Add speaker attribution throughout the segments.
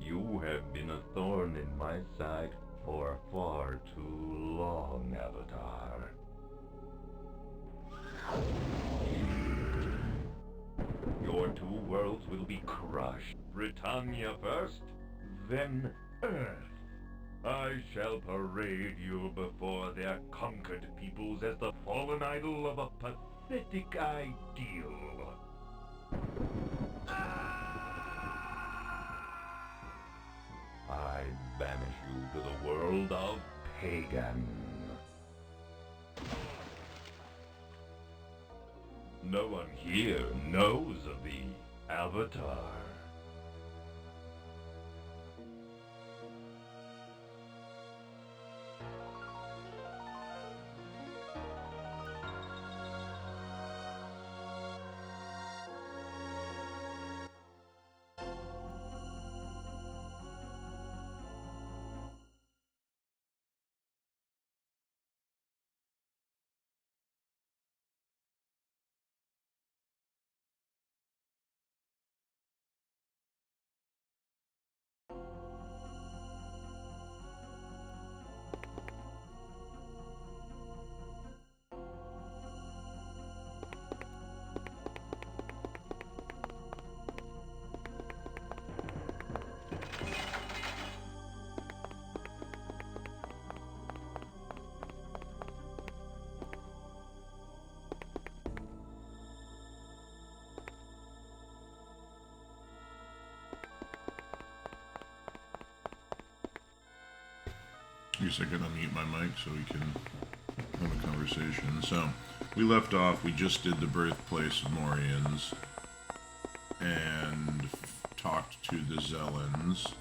Speaker 1: You have been a thorn in my side for far too long, Avatar. Your two worlds will be crushed. Britannia first, then Earth. I shall parade you before their conquered peoples as the fallen idol of a pathetic ideal. I banish you to the world of Pagan. No one here knows of the Avatar.
Speaker 2: I guess I could unmute my mic so we can have a conversation. So, we left off, we just did the birthplace of Morians and talked to the Zellans.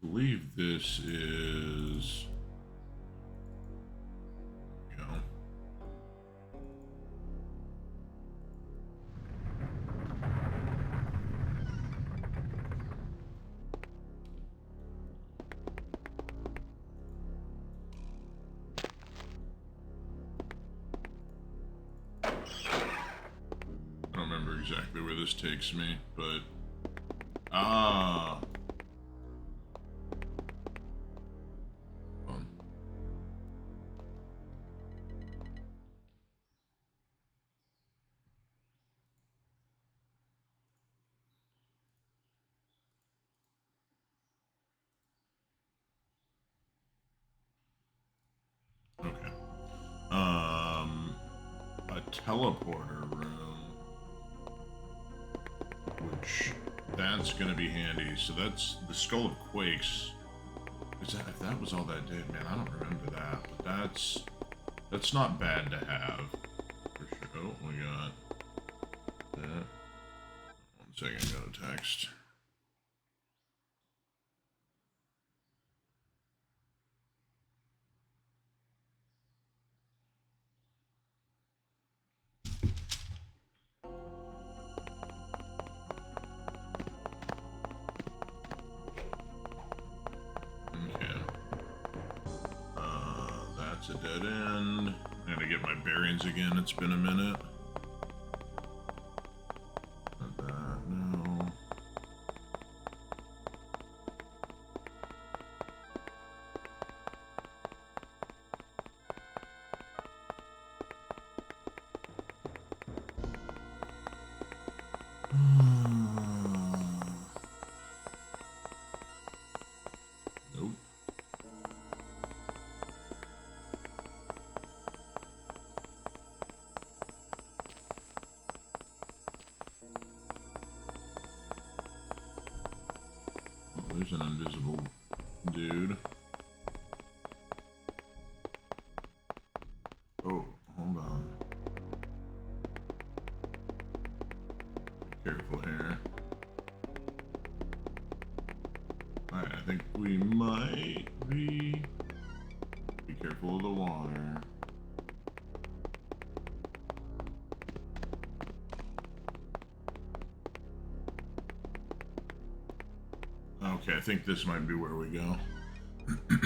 Speaker 2: I believe this is... you know. I don't remember exactly where this takes me, but... okay. A teleporter room, which that's gonna be handy. So that's the Skull of Quakes. Is that, if that was all that did, man, I don't remember that. But that's not bad to have for sure. Oh, we got that. 1 second, got a text. That's a dead end. I gotta get my bearings again. It's been a minute. Not that, no. Nope. There's an invisible dude. Oh, hold on. Careful here. Alright, I think we might be... Be careful of the water. Okay, I think this might be where we go. What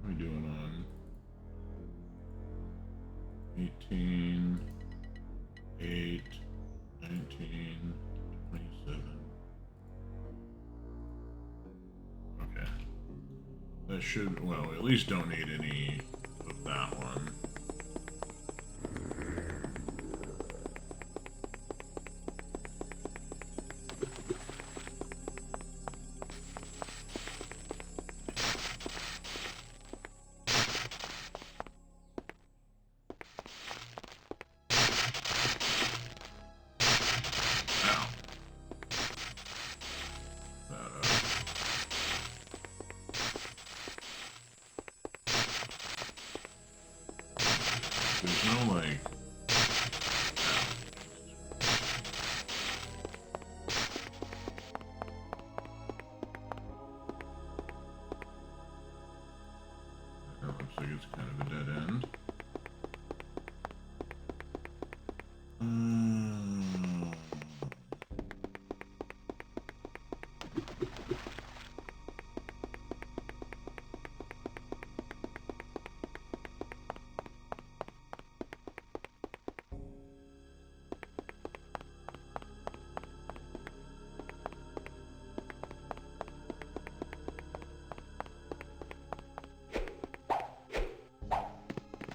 Speaker 2: are we doing on 18, 8, 19, 27. Okay. That should, well, we at least don't need any of that one. There's no, like... That looks like it's kind of a dead end.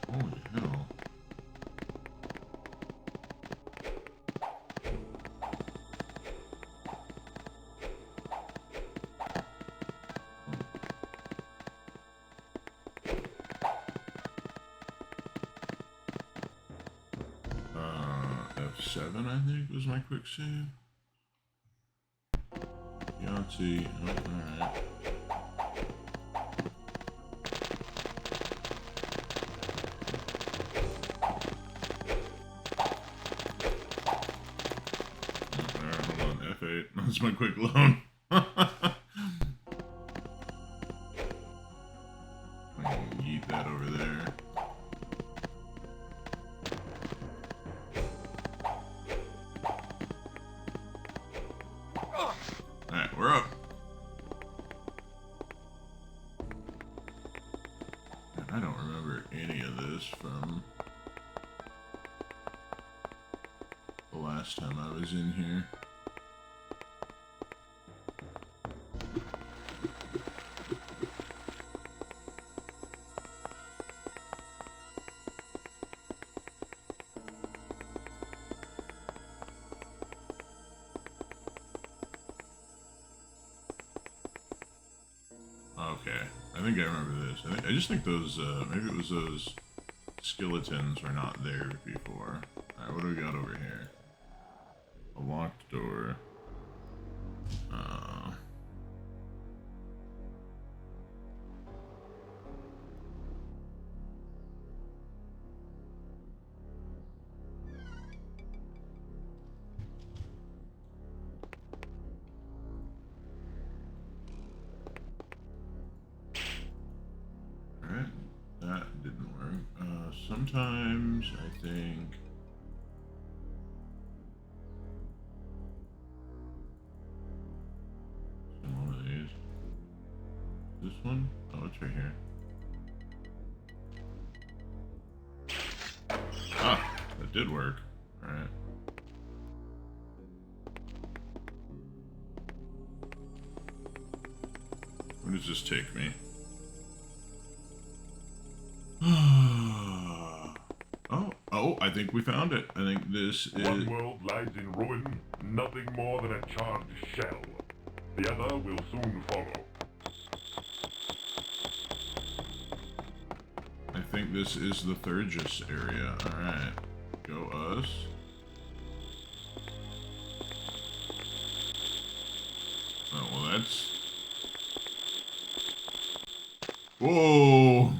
Speaker 2: Holy hell. F7, I think, was my quick save. Yahtzee. Oh, alright. F8. That's my quick loan. I can yeet that over there. Alright, we're up. I don't remember any of this from the last time I was in here. Okay, I think I remember this. I just think those, maybe it was those skeletons were not there before. Alright, what do we got over here? A locked door. Alright, that didn't work. Sometimes I think... one of these. This one? Oh, it's right here. Ah, that did work. Alright. Where does this take me? Oh, I think we found it. I think this is...
Speaker 1: One world lies in ruin, nothing more than a charred shell. The other will soon follow.
Speaker 2: I think this is the Thurgis area. Alright. Go us. Oh, well that's... Whoa!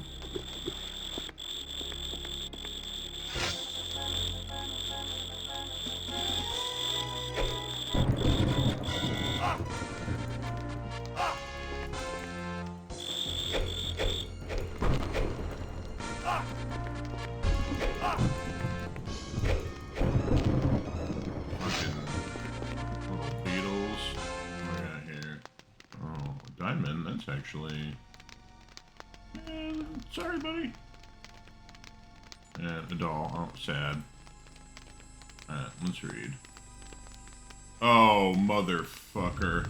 Speaker 2: actually. Sorry, buddy. And a doll. Oh, sad. Alright, let's read. Oh, motherfucker.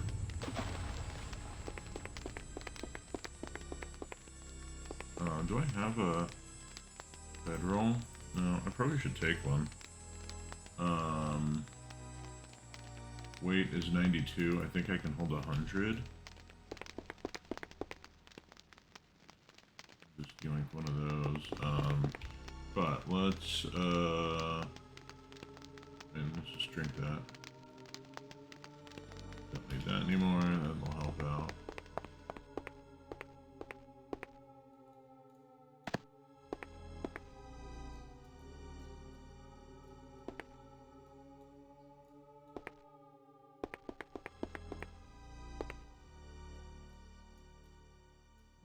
Speaker 2: Do I have a bedroll? No, I probably should take one. Weight is 92. I think I can hold 100. Just doing one of those. But let's, and let's just drink that. Don't need that anymore. That'll help out.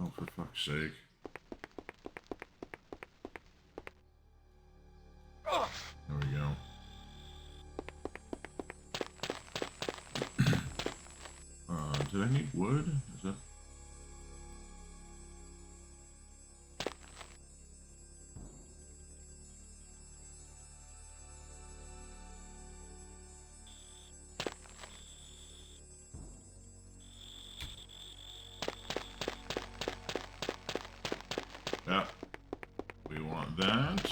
Speaker 2: Oh, for fuck's sake. There we go. Did I need wood? Is that... Yeah. We want that.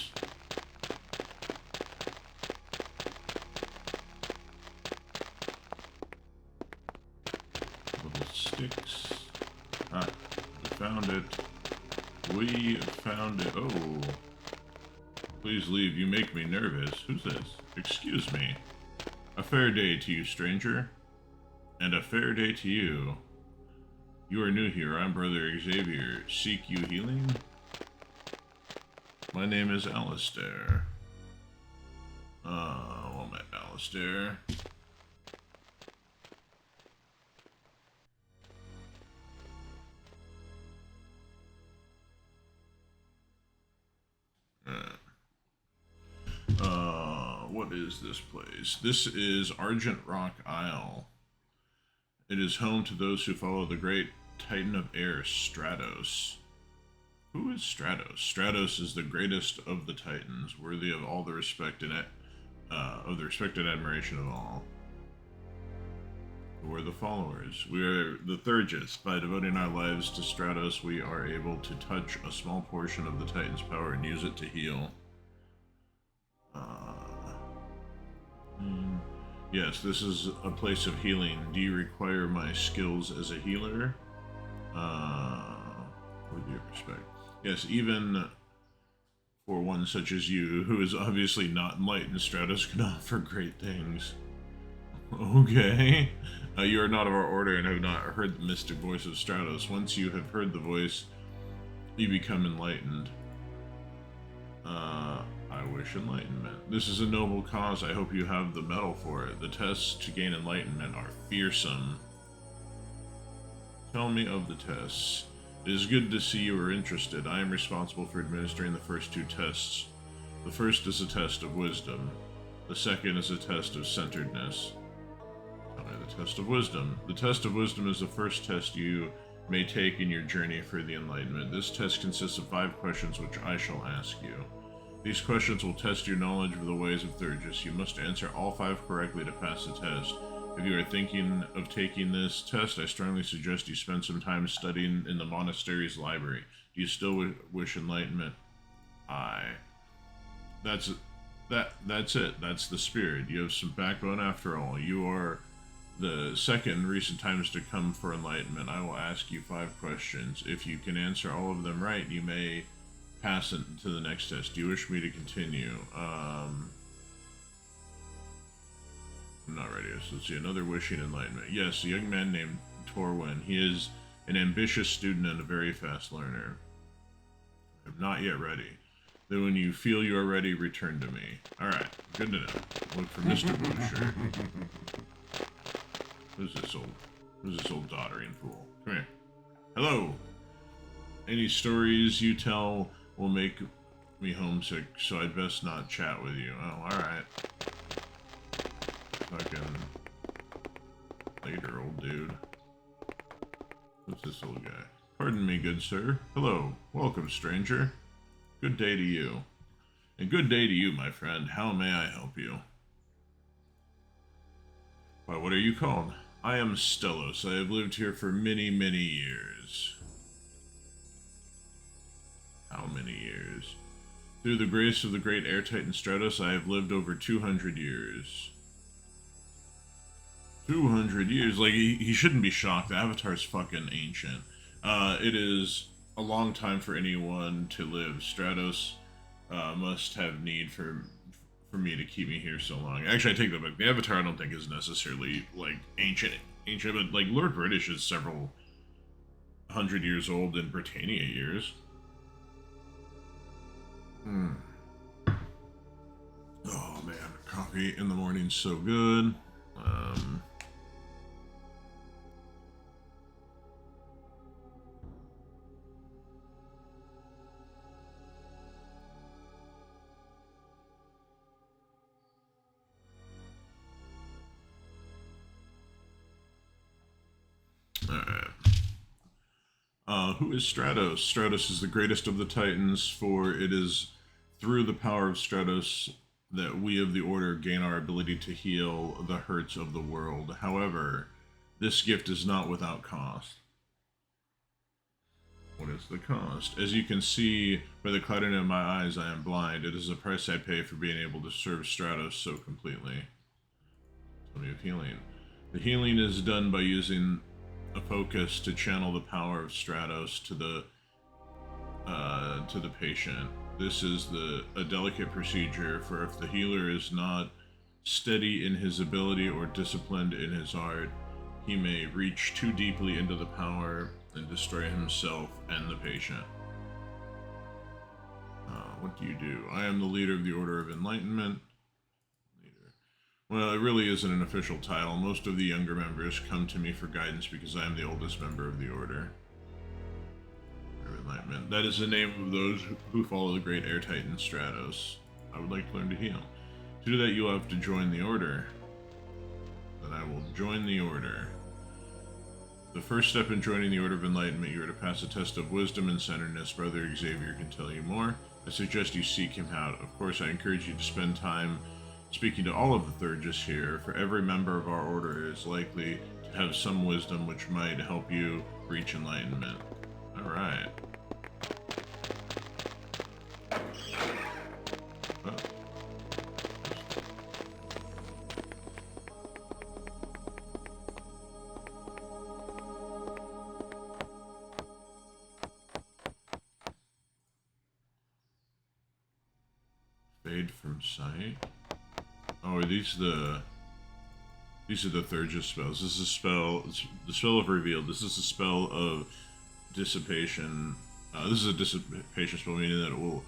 Speaker 2: Sticks. Ah, we found it. We found it. Oh. Please leave. You make me nervous. Who's this? Excuse me. A fair day to you, stranger. And a fair day to you. You are new here. I'm Brother Xavier. Seek you healing? My name is Alistair. Well met, Alistair. What is this place? This is Argent Rock Isle. It is home to those who follow the great Titan of Air, Stratos. Who is Stratos? Stratos is the greatest of the Titans, worthy of all the respect and admiration of all. Who are the followers? We are the Thurgis. By devoting our lives to Stratos, we are able to touch a small portion of the Titan's power and use it to heal. Yes, this is a place of healing. Do you require my skills as a healer? With your respect. Yes, even for one such as you, who is obviously not enlightened, Stratos can offer great things. Okay. You are not of our order and have not heard the mystic voice of Stratos. Once you have heard the voice, you become enlightened. I wish enlightenment. This is a noble cause. I hope you have the mettle for it. The tests to gain enlightenment are fearsome. Tell me of the tests. It is good to see you are interested. I am responsible for administering the first two tests. The first is a test of wisdom. The second is a test of centeredness. Tell me the test of wisdom. The test of wisdom is the first test you may take in your journey for the enlightenment. This test consists of 5 questions which I shall ask you. These questions will test your knowledge of the ways of Thurgis. You must answer all 5 correctly to pass the test. If you are thinking of taking this test, I strongly suggest you spend some time studying in the monastery's library. Do you still wish enlightenment? Aye. That's it. That's the spirit. You have some backbone after all. You are the second in recent times to come for enlightenment. I will ask you 5 questions. If you can answer all of them right, you may pass it to the next test. Do you wish me to continue? I'm not ready. So let's see. Another wishing enlightenment. Yes, a young man named Torwin. He is an ambitious student and a very fast learner. I'm not yet ready. Then when you feel you are ready, return to me. Alright, good to know. Look for Mr. Boucher. Who's this old doddering fool? Come here. Hello! Any stories you tell will make me homesick, so I'd best not chat with you. Oh, alright. Fucking later, old dude. What's this old guy? Pardon me, good sir. Hello. Welcome, stranger. Good day to you. And good day to you, my friend. How may I help you? Why, what are you called? I am Stellos. I have lived here for many, many years. How many years? Through the grace of the great Air Titan Stratos, I have lived over 200 years. 200 years? Like, he shouldn't be shocked. The Avatar's fucking ancient. It is a long time for anyone to live. Stratos must have need for me to keep me here so long. Actually, I take that back. The Avatar I don't think is necessarily, like, ancient, but, like, Lord British is several hundred years old in Britannia years. Oh, man. Coffee in the morning's so good. Who is Stratos? Stratos is the greatest of the Titans, for it is through the power of Stratos that we of the Order gain our ability to heal the hurts of the world. However, this gift is not without cost. What is the cost? As you can see by the clouding in my eyes, I am blind. It is the price I pay for being able to serve Stratos so completely. Tell me of healing. The healing is done by using a focus to channel the power of Stratos to the patient. This is a delicate procedure, for if the healer is not steady in his ability or disciplined in his art, he may reach too deeply into the power and destroy himself and the patient. What do you do? I am the leader of the Order of Enlightenment. Well, it really isn't an official title. Most of the younger members come to me for guidance because I am the oldest member of the Order. Enlightenment. That is the name of those who follow the great Air Titan Stratos. I would like to learn to heal. To do that, you'll have to join the Order. Then I will join the Order. The first step in joining the Order of Enlightenment, you are to pass a test of wisdom and centeredness. Brother Xavier can tell you more. I suggest you seek him out. Of course, I encourage you to spend time speaking to all of the Thurgis here, for every member of our order is likely to have some wisdom which might help you reach enlightenment. Alright. Oh. Fade from sight. Oh, are these the Thurgis spells? This is a spell. It's the spell of reveal. This is a spell of dissipation. This is a dissipation spell, meaning that it will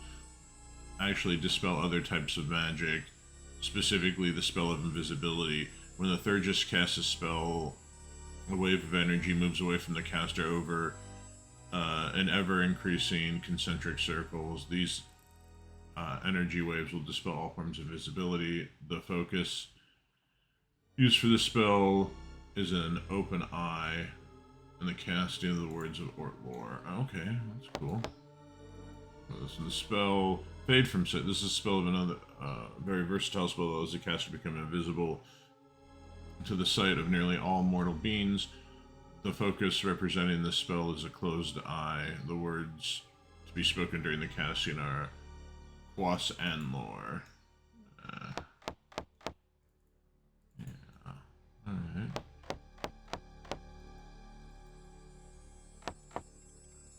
Speaker 2: actually dispel other types of magic, specifically the spell of invisibility. When the Thurgis casts a spell, a wave of energy moves away from the caster over an ever-increasing concentric circles. These energy waves will dispel all forms of visibility. The focus used for the spell is an open eye and the casting of the words of Ortlore. Okay, that's cool. So the spell Fade from Sight. This is a spell of another very versatile spell that allows the caster to become invisible to the sight of nearly all mortal beings. The focus representing this spell is a closed eye. The words to be spoken during the casting are Quas and Lore. Yeah. Alright.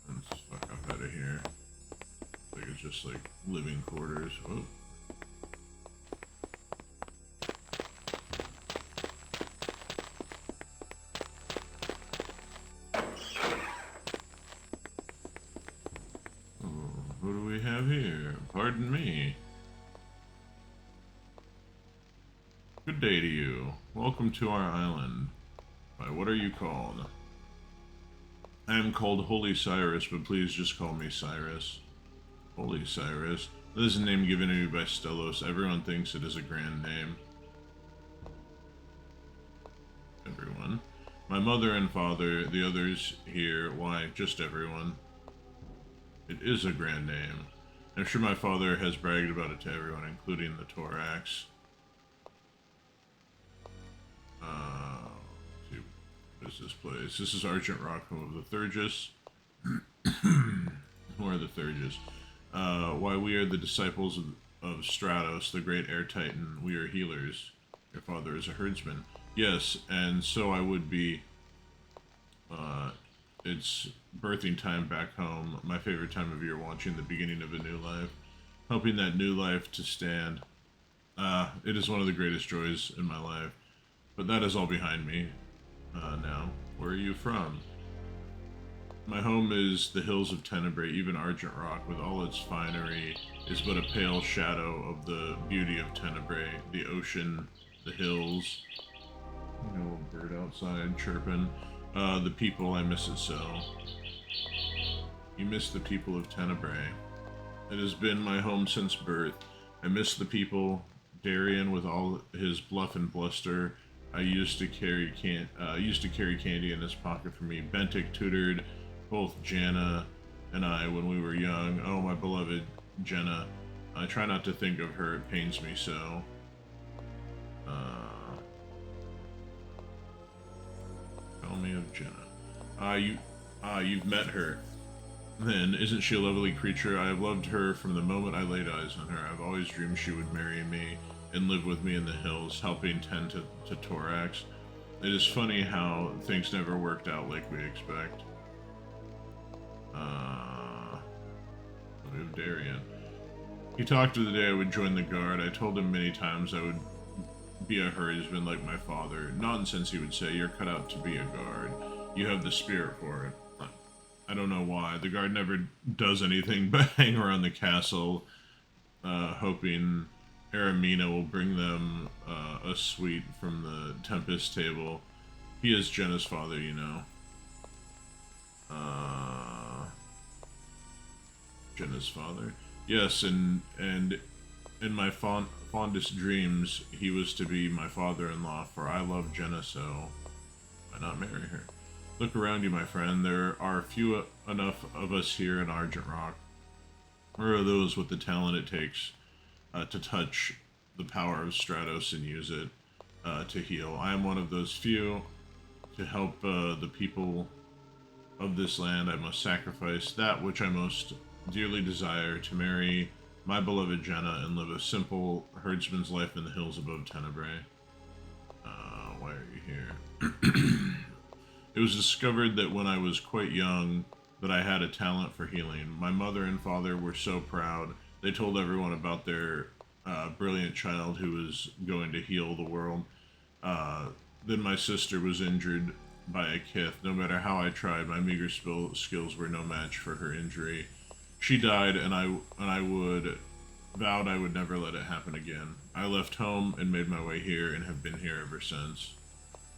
Speaker 2: Let's fuck up out of here. I think it's just like living quarters. Oh. Who do we have here? Pardon me. Good day to you. Welcome to our island. Why, what are you called? I am called Holy Cyrus, but please just call me Cyrus. Holy Cyrus. This is a name given to me by Stellos. Everyone thinks it is a grand name. Everyone. My mother and father, the others here, why, just everyone. It is a grand name. I'm sure my father has bragged about it to everyone, including the Thorax. What is this place? This is Argent Rock, home of the Thurgis. Who are the Thurgis? Why, we are the disciples of Stratos, the great air titan. We are healers. Your father is a herdsman. Yes, and so I would be. It's birthing time back home. My favorite time of year, watching the beginning of a new life. Hoping that new life to stand. It is one of the greatest joys in my life. But that is all behind me. Now, where are you from? My home is the hills of Tenebrae. Even Argent Rock, with all its finery, is but a pale shadow of the beauty of Tenebrae. The ocean, the hills, you know, a bird outside chirping. The people, I miss it so. You miss the people of Tenebrae. It has been my home since birth. I miss the people. Darian, with all his bluff and bluster, used to carry candy in his pocket for me. Bentic tutored both Janna and I when we were young. Oh, my beloved Jenna. I try not to think of her, it pains me so. Tell me of Jenna. You've met her. Then, isn't she a lovely creature? I have loved her from the moment I laid eyes on her. I've always dreamed she would marry me and live with me in the hills, helping tend to Thorax. It is funny how things never worked out like we expect. We have Darian. He talked of the day I would join the guard. I told him many times I would be a herdsman like my father. Nonsense, he would say. You're cut out to be a guard. You have the spirit for it. I don't know why. The guard never does anything but hang around the castle, hoping Aramina will bring them a sweet from the Tempest table. He is Jenna's father, you know. Jenna's father? Yes, and in my fondest dreams, he was to be my father-in-law, for I love Jenna so. Why not marry her? Look around you, my friend. There are few enough of us here in Argent Rock. Where are those with the talent it takes to touch the power of Stratos and use it to heal? I am one of those few. To help the people of this land, I must sacrifice that which I most dearly desire, to marry my beloved Jenna and live a simple herdsman's life in the hills above Tenebrae. Why are you here? It was discovered that when I was quite young that I had a talent for healing. My mother and father were so proud. They told everyone about their brilliant child who was going to heal the world. Then my sister was injured by a kith. No matter how I tried, my meager skills were no match for her injury. She died, and I vowed I would never let it happen again. I left home and made my way here, and have been here ever since.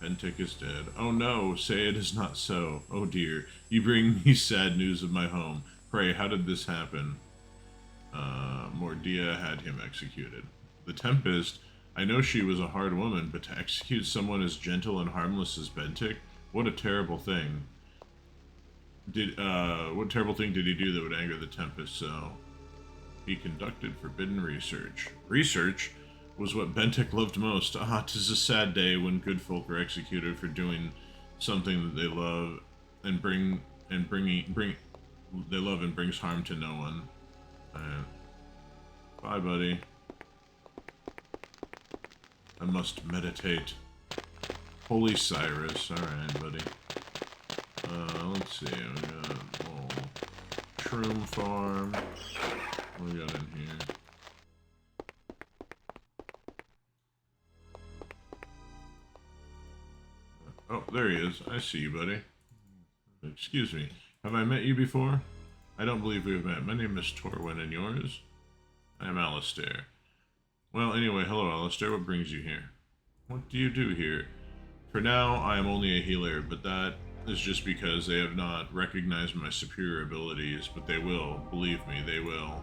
Speaker 2: Bentic is dead. Oh no, say it is not so. Oh dear, you bring me sad news of my home. Pray, how did this happen? Mordia had him executed. The Tempest, I know she was a hard woman, but to execute someone as gentle and harmless as Bentic? What a terrible thing. What terrible thing did he do that would anger the Tempest so? He conducted forbidden research. Research was what Bentic loved most. Ah, 'tis a sad day when good folk are executed for doing something that they love and they love and brings harm to no one. Bye, buddy. I must meditate. Holy Cyrus. Alright, buddy. Let's see. We got a little shroom farm. What do we got in here? Oh, there he is. I see you, buddy. Excuse me. Have I met you before? I don't believe we have met. My name is Torwin, and yours? I am Alistair. Well, anyway, hello, Alistair. What brings you here? What do you do here? For now, I am only a healer, but that is just because they have not recognized my superior abilities, but they will. Believe me, they will.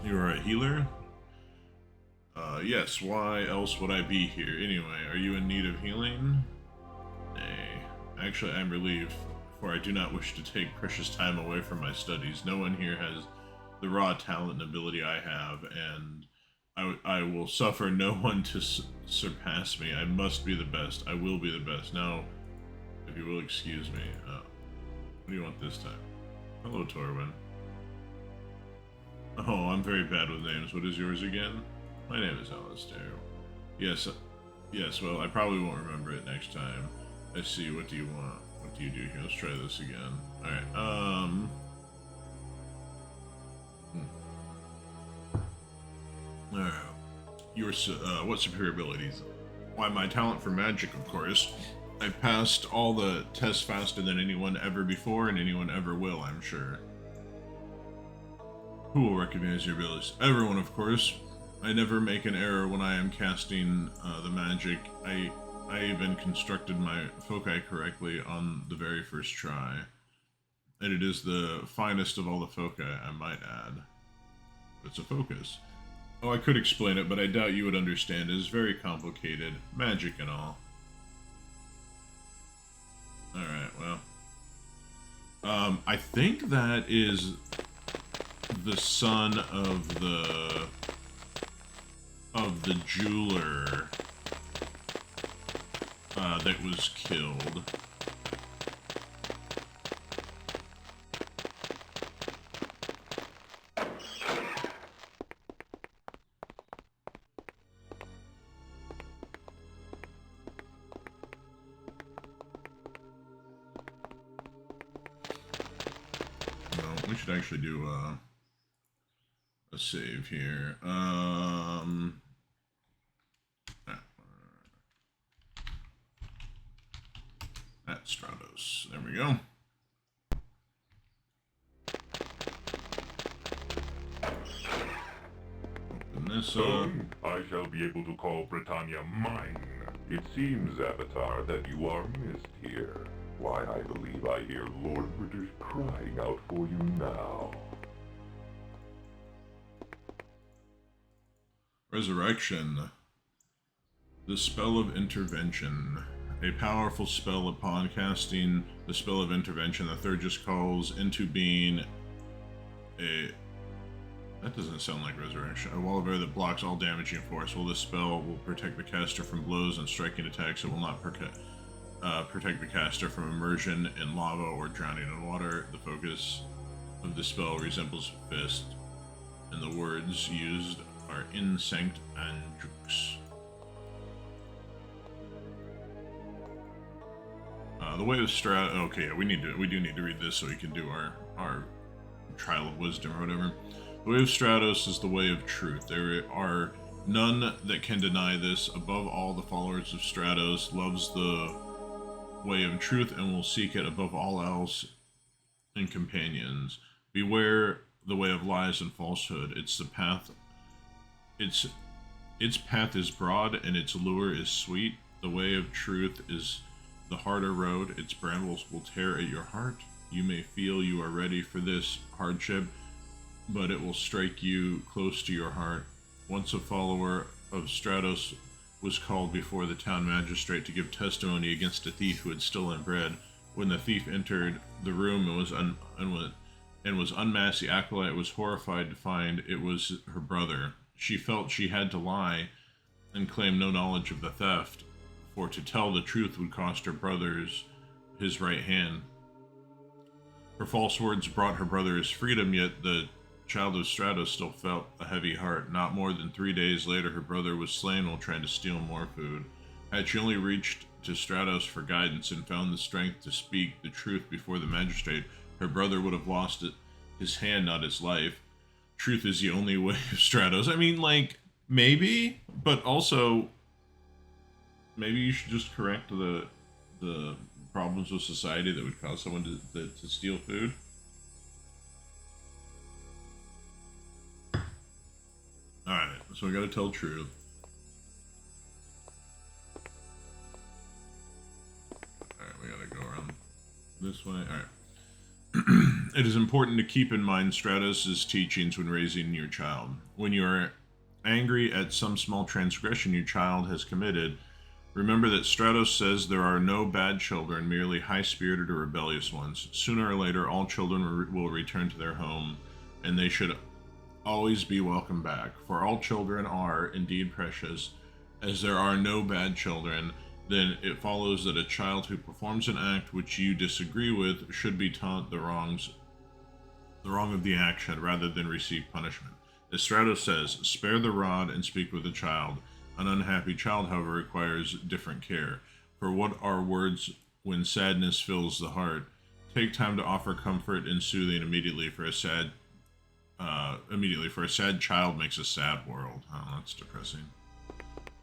Speaker 2: You are a healer? Yes. Why else would I be here? Anyway, are you in need of healing? Actually, I'm relieved, for I do not wish to take precious time away from my studies. No one here has the raw talent and ability I have, and I will suffer no one to surpass me. I must be the best. I will be the best. Now, if you will excuse me, what do you want this time? Hello, Torwin. Oh, I'm very bad with names. What is yours again? My name is Alistair. Yes, yes, well, I probably won't remember it next time. I see, what do you want? What do you do here? Let's try this again. Alright, Alright. Your, what superior abilities? Why, my talent for magic, of course. I've passed all the tests faster than anyone ever before, and anyone ever will, I'm sure. Who will recognize your abilities? Everyone, of course. I never make an error when I am casting the magic. I even constructed my foci correctly on the very first try. And it is the finest of all the foci, I might add. It's a focus. Oh, I could explain it, but I doubt you would understand. It is very complicated. Magic and all. Alright, well. I think that is the son of the jeweler that was killed. We should actually do a save here. At Stratos. There we go. Open this up.
Speaker 1: I shall be able to call Britannia mine. It seems, Avatar, that you are missed here. Why, I believe I hear Lord British crying out for you now.
Speaker 2: Resurrection. The spell of intervention. A powerful spell. Upon casting the spell of intervention, the third just calls into being a... That doesn't sound like resurrection. A wall of air that blocks all damaging force. Well, this spell will protect the caster from blows and striking attacks. It will not protect the caster from immersion in lava or drowning in water. The focus of the spell resembles a fist, and the words used are Insanct and Jux. The way of Strat. Okay, yeah, we do need to read this so we can do our trial of wisdom or whatever. The way of Stratos is the way of truth. There are none that can deny this. Above all, the followers of Stratos loves the way of truth and will seek it above all else in companions. Beware the way of lies and falsehood. It's the path. Its path is broad and its lure is sweet. The way of truth is the harder road. Its brambles will tear at your heart. You may feel you are ready for this hardship, but it will strike you close to your heart. Once a follower of Stratos was called before the town magistrate to give testimony against a thief who had stolen bread. When the thief entered the room and was unmasked, the acolyte was horrified to find it was her brother. She felt she had to lie and claim no knowledge of the theft, for to tell the truth would cost her brother's his right hand. Her false words brought her brother his freedom, yet the child of Stratos still felt a heavy heart. Not more than 3 days later, her brother was slain while trying to steal more food. Had she only reached to Stratos for guidance and found the strength to speak the truth before the magistrate, her brother would have lost his hand, not his life. Truth is the only way of Stratos. I mean, like, maybe, but also, maybe you should just correct the problems with society that would cause someone to steal food. Alright, so we gotta tell truth. Alright, we gotta go around this way. Alright. It is important to keep in mind Stratos' teachings when raising your child. When you are angry at some small transgression your child has committed, Remember that Stratos says there are no bad children, merely high-spirited or rebellious ones. Sooner or later, all children will return to their home, and they should always be welcome back. For all children are indeed precious, as there are no bad children. Then it follows that a child who performs an act which you disagree with should be taught the wrong of the action rather than receive punishment. As Stratos says, spare the rod and speak with the child. An unhappy child, however, requires different care. For what are words when sadness fills the heart? Take time to offer comfort and soothing immediately, for a sad child makes a sad world. Oh, that's depressing.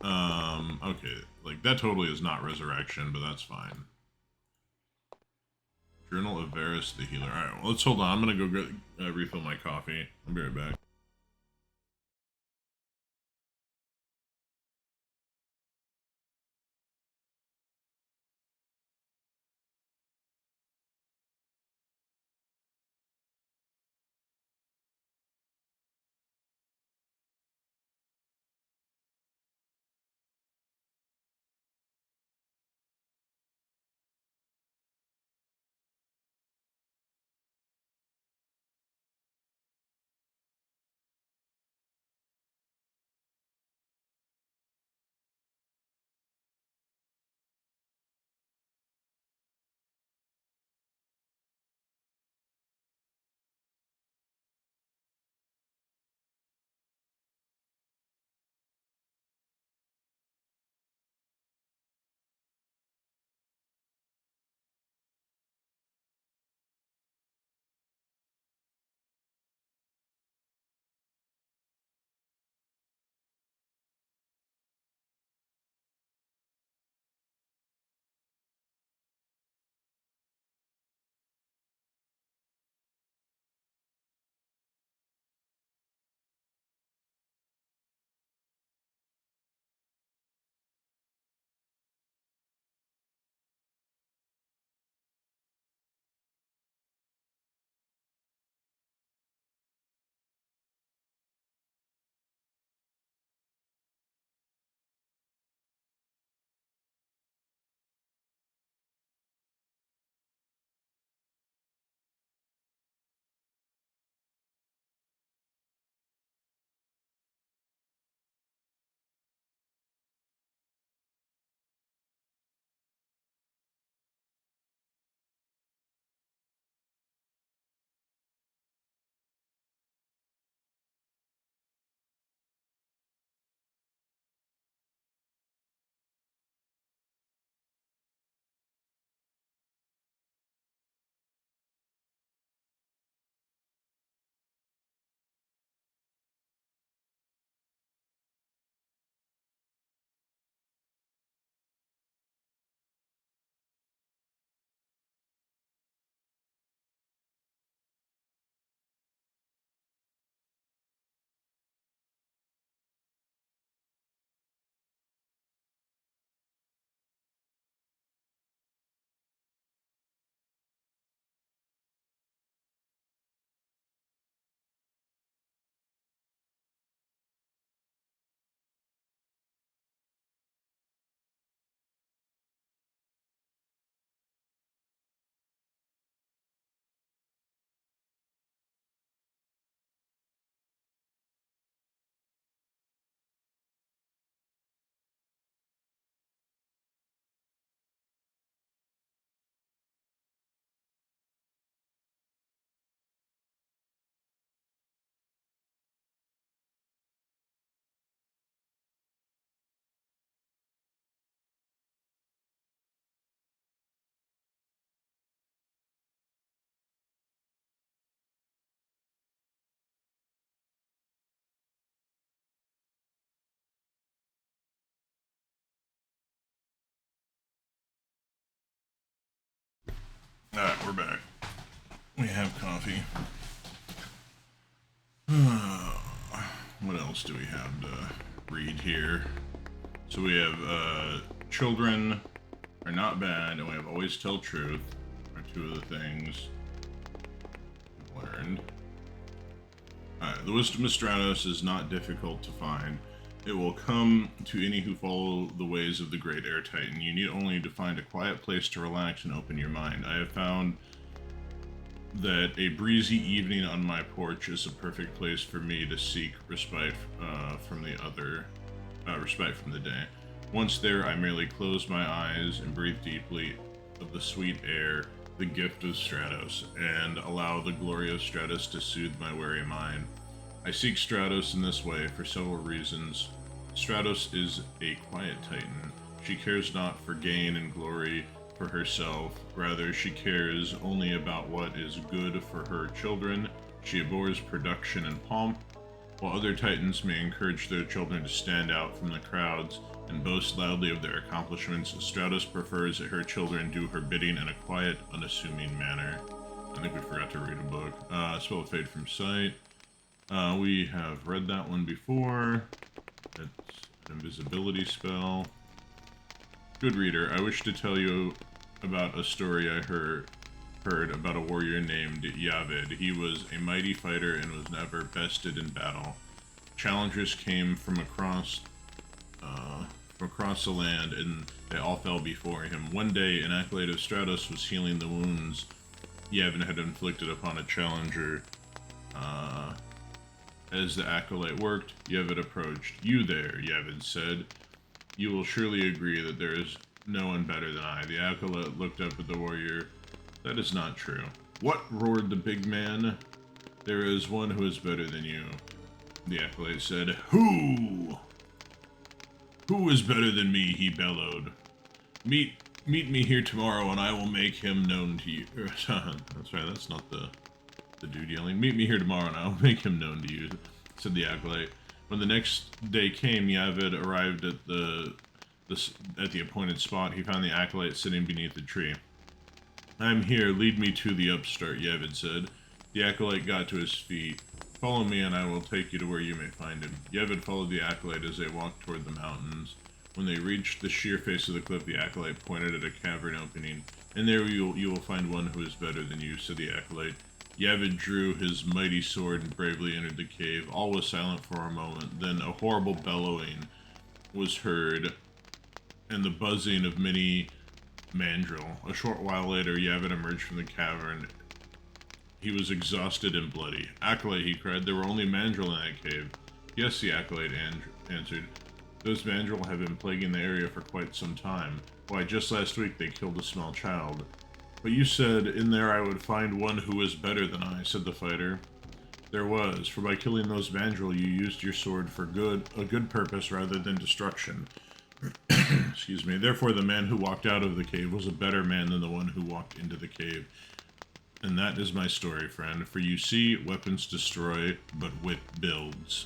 Speaker 2: Okay, like, that totally is not resurrection, but that's fine. Journal of Varus the Healer. Alright, well, let's hold on. I'm gonna go refill my coffee. I'll be right back. Alright, we're back. We have coffee. What else do we have to read here? So we have, children are not bad, and we have always tell truth, are two of the things we've learned. Alright, the wisdom of Stratos is not difficult to find. It will come to any who follow the ways of the great Air Titan. You need only to find a quiet place to relax and open your mind. I have found that a breezy evening on my porch is a perfect place for me to seek respite respite from the day. Once there, I merely close my eyes and breathe deeply of the sweet air, the gift of Stratos, and allow the glory of Stratos to soothe my weary mind. I seek Stratos in this way for several reasons. Stratos is a quiet titan. She cares not for gain and glory for herself, rather she cares only about what is good for her children. She abhors production and pomp. While other titans may encourage their children to stand out from the crowds and boast loudly of their accomplishments, Stratos prefers that her children do her bidding in a quiet, unassuming manner. I think we forgot to read a book. Spell of Fade from Sight. We have read that one before. It's an invisibility spell. Good reader, I wish to tell you about a story I heard about a warrior named Yavid. He was a mighty fighter and was never bested in battle. Challengers came from across the land, and they all fell before him. One day, an acolyte of Stratos was healing the wounds Yavin had inflicted upon a challenger. As the acolyte worked, Yavid approached. "You there," Yavid said. "You will surely agree that there is no one better than I." The acolyte looked up at the warrior. "That is not true." "What?" roared the big man. "There is one who is better than you," the acolyte said. "Who? Who is better than me?" he bellowed. Meet me here tomorrow and I will make him known to you." That's right, that's not the dude yelling. "Meet me here tomorrow and I will make him known to you," said the acolyte. When the next day came, Yavid arrived at the appointed spot. He found the acolyte sitting beneath a tree. "I am here, lead me to the upstart," Yavid said. The acolyte got to his feet. "Follow me and I will take you to where you may find him." Yavid followed the acolyte as they walked toward the mountains. When they reached the sheer face of the cliff, the acolyte pointed at a cavern opening. "And there you will find one who is better than you," said the acolyte. Yavid drew his mighty sword and bravely entered the cave. All was silent for a moment. Then a horrible bellowing was heard, and the buzzing of many mandrill. A short while later, Yavid emerged from the cavern. He was exhausted and bloody. "Acolyte," he cried, "there were only mandrill in that cave." "Yes," the acolyte answered. "Those mandrill have been plaguing the area for quite some time. Why, just last week they killed a small child." "But you said in there I would find one who was better than I," said the fighter. "There was, for by killing those mandrill you used your sword for a good purpose rather than destruction." Excuse me. "Therefore the man who walked out of the cave was a better man than the one who walked into the cave. And that is my story, friend. For you see, weapons destroy, but wit builds."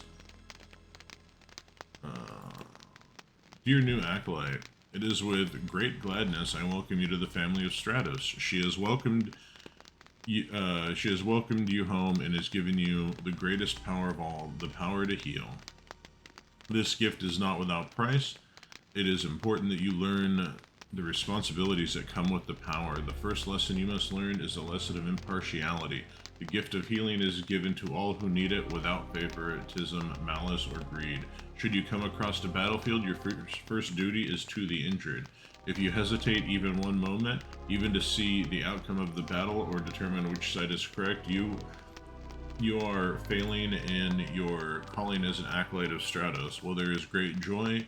Speaker 2: Dear new acolyte, it is with great gladness I welcome you to the family of Stratos. She has welcomed you home and has given you the greatest power of all, the power to heal. This gift is not without price. It is important that you learn the responsibilities that come with the power. The first lesson you must learn is a lesson of impartiality. The gift of healing is given to all who need it without favoritism, malice, or greed. Should you come across the battlefield, your first duty is to the injured. If you hesitate even one moment, even to see the outcome of the battle or determine which side is correct, you are failing in your calling as an acolyte of Stratos. While there is great joy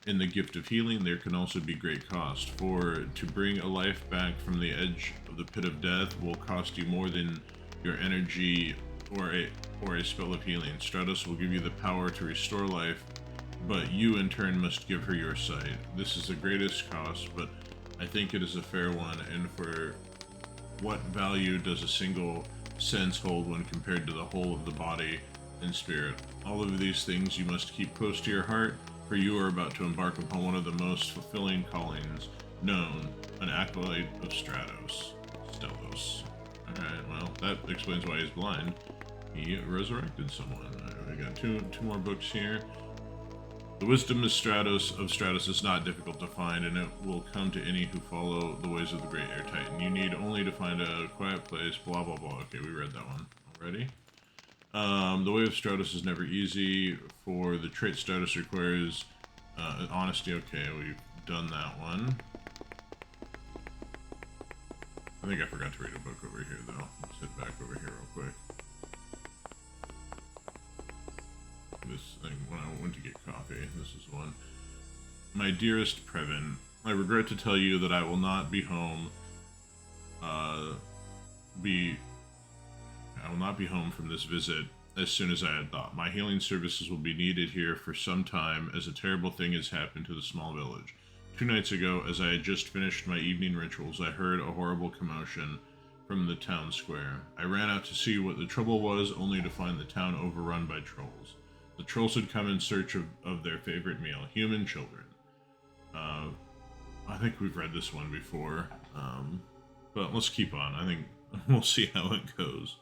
Speaker 2: in the gift of healing, there can also be great cost. For to bring a life back from the edge of the pit of death will cost you more than your energy or a spell of healing. Stratos will give you the power to restore life, but you in turn must give her your sight. This is the greatest cost, but I think it is a fair one, and for what value does a single sense hold when compared to the whole of the body and spirit? All of these things you must keep close to your heart, for you are about to embark upon one of the most fulfilling callings known, an acolyte of Stratos. Stelos. Alright, well, that explains why he's blind. He resurrected someone. Alright, we got two more books here. The wisdom of Stratos is not difficult to find, and it will come to any who follow the ways of the great Air Titan. You need only to find a quiet place, blah blah blah. Okay, we read that one already. The way of Stratos is never easy. For the trait Stratos requires honesty. Okay, we've done that one. I think I forgot to read a book over here, though. Let's head back over here real quick. This thing, when I went to get coffee, this is one. My dearest Previn, I regret to tell you that I will not be home. I will not be home from this visit as soon as I had thought. My healing services will be needed here for some time, as a terrible thing has happened to the small village. 2 nights ago, as I had just finished my evening rituals, I heard a horrible commotion from the town square. I ran out to see what the trouble was, only to find the town overrun by trolls. The trolls had come in search of their favorite meal, human children. I think we've read this one before, but let's keep on. I think we'll see how it goes.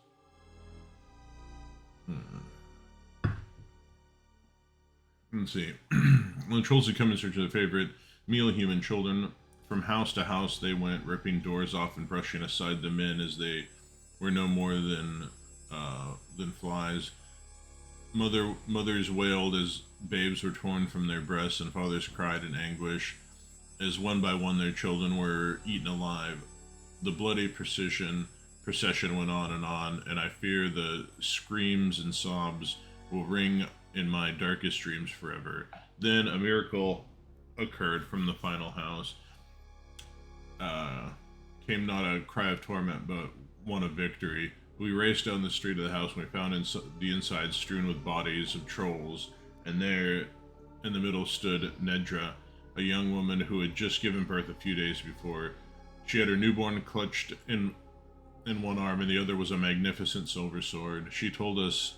Speaker 2: Let's see. When the trolls had come in search of their favorite meal, human children, from house to house they went, ripping doors off and brushing aside the men as they were no more than flies. Mothers wailed as babes were torn from their breasts, and fathers cried in anguish as one by one their children were eaten alive. The bloody procession went on, and I fear the screams and sobs will ring in my darkest dreams forever. Then a miracle occurred from the final house. Came not a cry of torment, but one of victory. We raced down the street of the house, and we found the inside strewn with bodies of trolls, and there in the middle stood Nedra, a young woman who had just given birth a few days before. She had her newborn clutched in one arm, and the other was a magnificent silver sword. She told us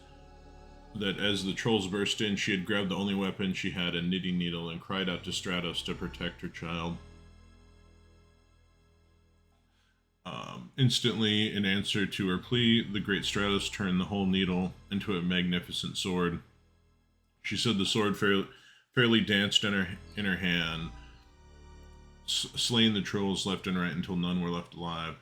Speaker 2: that as the trolls burst in, she had grabbed the only weapon she had, a knitting needle, and cried out to Stratos to protect her child. Instantly, in answer to her plea, the great Stratos turned the whole needle into a magnificent sword. She said the sword fairly danced in her hand, slaying the trolls left and right until none were left alive.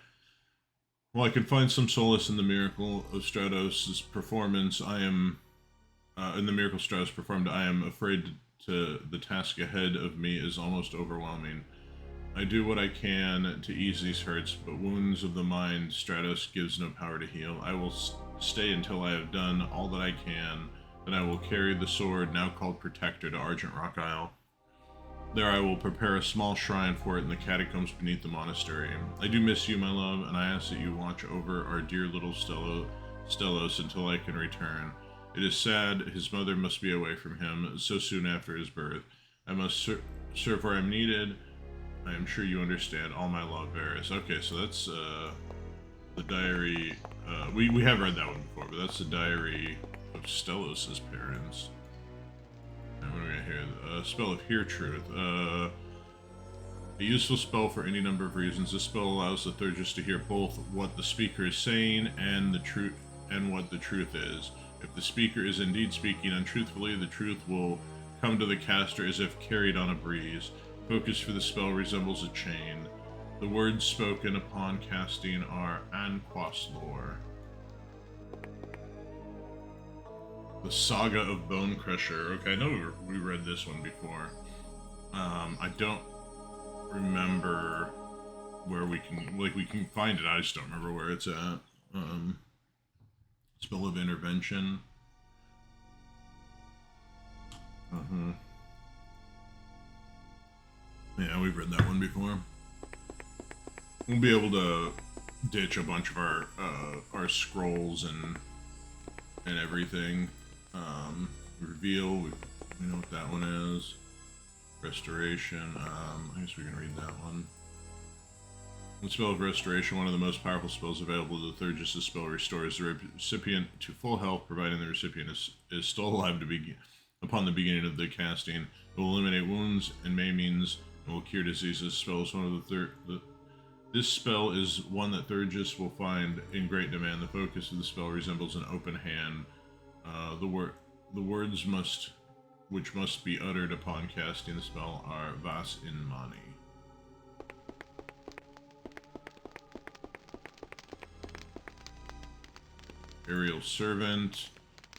Speaker 2: While I can find some solace in the miracle of Stratos' performance, in the miracle Stratos performed, I am afraid the task ahead of me is almost overwhelming. I do what I can to ease these hurts, but wounds of the mind Stratos gives no power to heal. I will stay until I have done all that I can. Then I will carry the sword, now called Protector, to Argent Rock Isle. There I will prepare a small shrine for it in the catacombs beneath the monastery. I do miss you, my love, and I ask that you watch over our dear little Stellos until I can return. It is sad his mother must be away from him so soon after his birth. I must serve where I'm needed. I am sure you understand. All my love, Varys. Okay, so that's the diary. We have read that one before, but that's the diary of Stellos' parents. And what do we got here? A spell of Hear Truth. A useful spell for any number of reasons. This spell allows the Thurgis to hear both what the speaker is saying and what the truth is. If the speaker is indeed speaking untruthfully, the truth will come to the caster as if carried on a breeze. Focus for the spell resembles a chain. The words spoken upon casting are Anquas lore. The Saga of Bone Crusher. Okay, I know we read this one before. I don't remember where we can find it. I just don't remember where it's at. Spell of Intervention. Yeah, we've read that one before. We'll be able to ditch a bunch of our scrolls and everything. Reveal, we know what that one is. Restoration, I guess we can read that one. The spell of Restoration, one of the most powerful spells available to the Thurgis' spell, restores the recipient to full health, providing the recipient is still alive upon the beginning of the casting. It will eliminate wounds and maimings and will cure diseases. This spell is one that Thurgis will find in great demand. The focus of the spell resembles an open hand. The words which must be uttered upon casting the spell are Vas in Mani. Aerial Servant.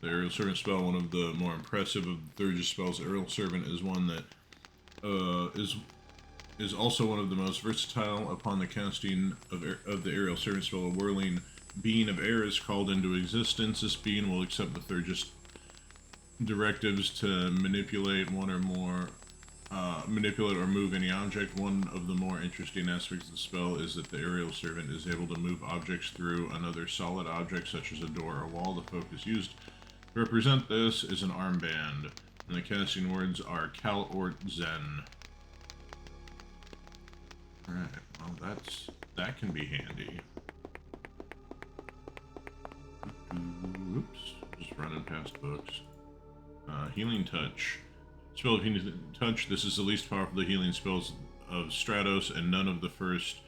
Speaker 2: The Aerial Servant spell, one of the more impressive of the Thurgis spells. Aerial Servant is one that is also one of the most versatile. Upon the casting of the Aerial Servant spell, a whirling being of air is called into existence. This being will accept the Thurgis directives to manipulate one or more, manipulate or move any object. One of the more interesting aspects of the spell is that the Aerial Servant is able to move objects through another solid object, such as a door or wall. The focus used to represent this is an armband, and the casting words are Kal Ort Zen. Alright, well that can be handy. Oops, just running past books. Healing Touch. Spell of Healing Touch. This is the least powerful of the healing spells of Stratos, and none of the first,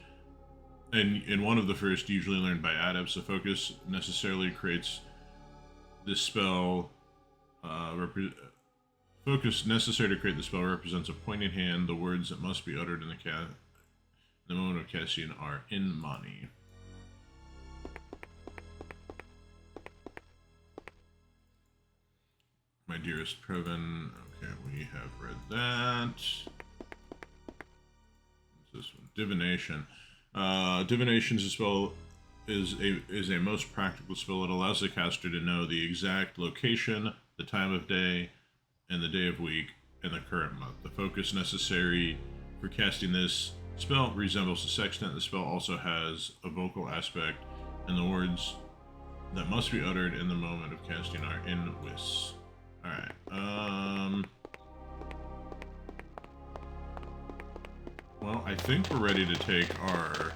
Speaker 2: and one of the first usually learned by adepts. The focus necessarily creates this spell. Focus necessary to create the spell represents a pointing hand. The words that must be uttered in the moment of casting are in Mani. My dearest Previn. Okay, we have read that. What's this one? Divination. Divination is a spell is a most practical spell. It allows the caster to know the exact location, the time of day, and the day of week, and the current month. The focus necessary for casting this spell resembles the sextant. The spell also has a vocal aspect, and the words that must be uttered in the moment of casting are in Whis. Alright, well, I think we're ready to take our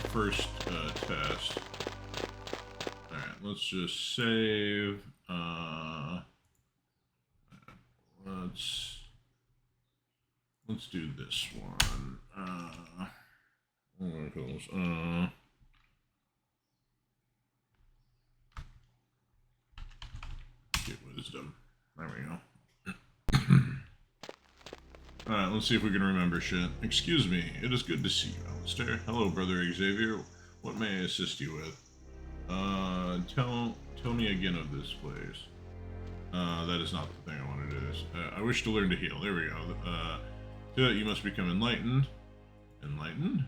Speaker 2: first test. Alright, let's just save. Let's do this one. Get wisdom. There we go. Alright, let's see if we can remember shit. Excuse me, it is good to see you, Alistair. Hello, Brother Xavier. What may I assist you with? Tell me again of this place. That is not the thing I wanted to do. I wish to learn to heal. There we go. To that you must become enlightened. Enlightened?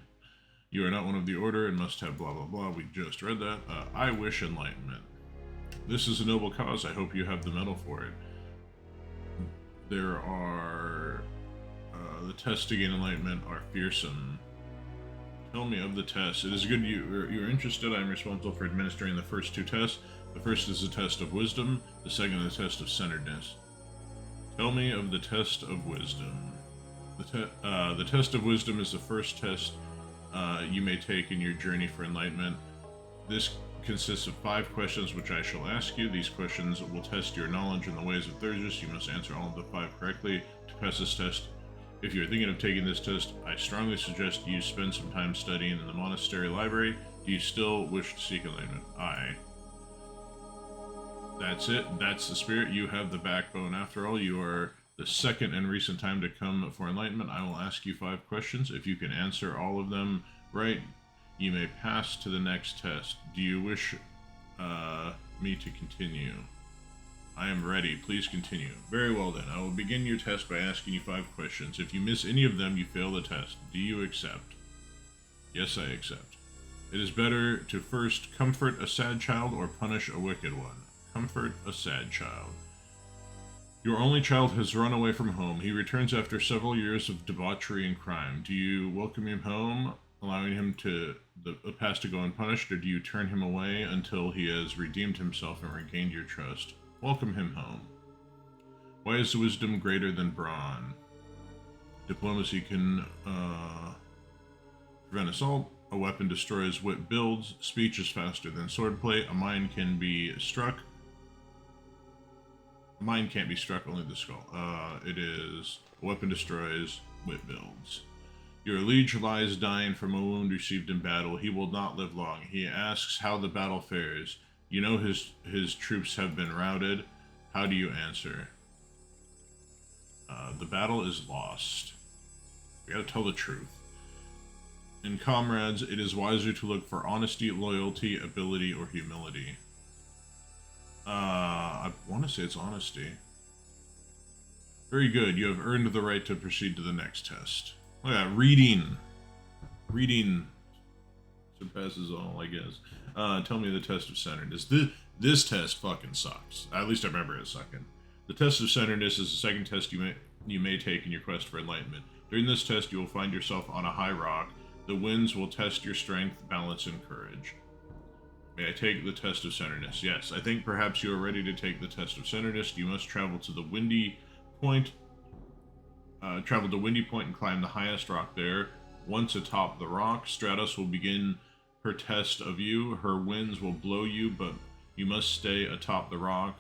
Speaker 2: You are not one of the order and must have blah blah blah. We just read that. I wish enlightenment. This is a noble cause. I hope you have the medal for it. There are... the tests to gain enlightenment are fearsome. Tell me of the tests. It is good you're interested. I am responsible for administering the first two tests. The first is the test of wisdom. The second is the test of centeredness. Tell me of the test of wisdom. The test of wisdom is the first test you may take in your journey for enlightenment. This consists of 5 questions which I shall ask you. These questions will test your knowledge in the ways of Thurgis. You must answer all of the 5 correctly to pass this test. If you're thinking of taking this test, I strongly suggest you spend some time studying in the monastery library. Do you still wish to seek enlightenment? Aye. That's it. That's the spirit. You have the backbone. After all, you are the second and recent time to come for enlightenment. I will ask you 5 questions. If you can answer all of them right, you may pass to the next test. Do you wish me to continue? I am ready. Please continue. Very well then. I will begin your test by asking you 5 questions. If you miss any of them, you fail the test. Do you accept? Yes, I accept. It is better to first comfort a sad child or punish a wicked one. Comfort a sad child. Your only child has run away from home. He returns after several years of debauchery and crime. Do you welcome him home, allowing him to the past to go unpunished, or do you turn him away until he has redeemed himself and regained your trust? Welcome him home. Why is wisdom greater than brawn? Diplomacy can prevent assault. A weapon destroys what builds. Speech is faster than swordplay. A mind can be struck. A mind can't be struck, only the skull. It is a weapon destroys, wit builds. Your liege lies dying from a wound received in battle. He will not live long. He asks how the battle fares. You know his troops have been routed. How do you answer? The battle is lost. We gotta tell the truth. In comrades, it is wiser to look for honesty, loyalty, ability, or humility. I want to say it's honesty. Very good. You have earned the right to proceed to the next test. Look at that. Reading. Reading surpasses all, I guess. Tell me the test of centeredness. This test fucking sucks. At least I remember it sucking. The test of centeredness is the second test you may take in your quest for enlightenment. During this test, you will find yourself on a high rock. The winds will test your strength, balance, and courage. May I take the test of centeredness? Yes, I think perhaps you are ready to take the test of centeredness. You must travel to the windy point. Travel to Windy Point and climb the highest rock there. Once atop the rock, Stratos will begin her test of you. Her winds will blow you, but you must stay atop the rock.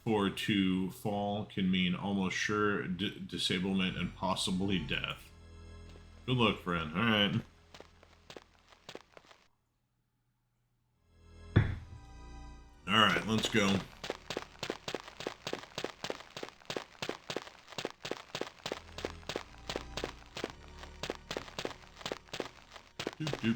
Speaker 2: For to fall can mean almost sure disablement and possibly death. Good luck, friend. Alright. Alright, let's go. Do.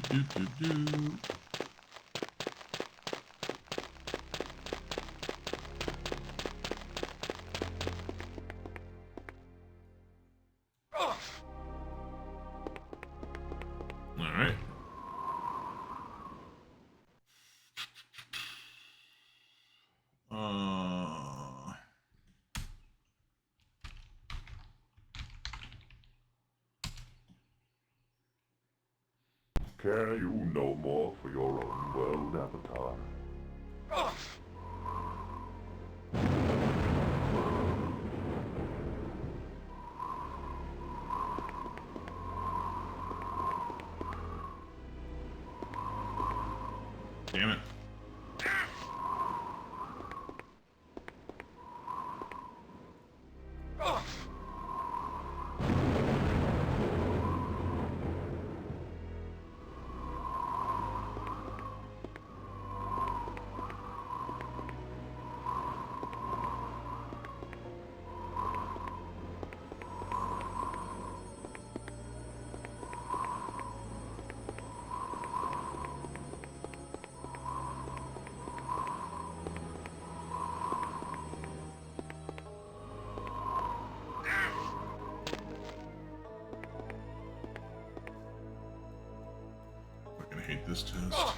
Speaker 2: Alright.
Speaker 1: Care you no more for your own world, Avatar?
Speaker 2: Damn it. I hate this test.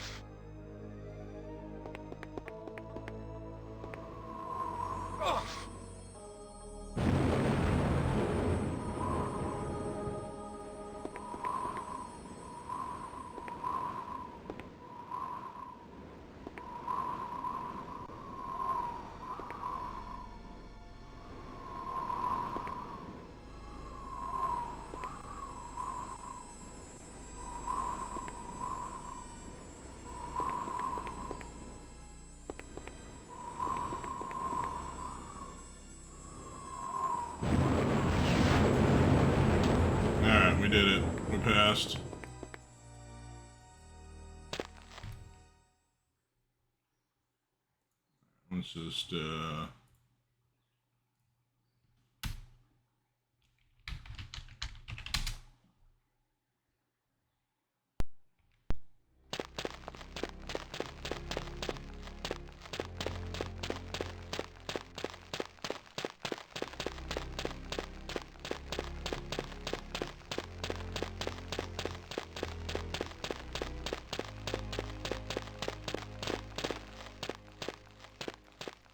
Speaker 2: Alright, we did it. We passed. Let's just,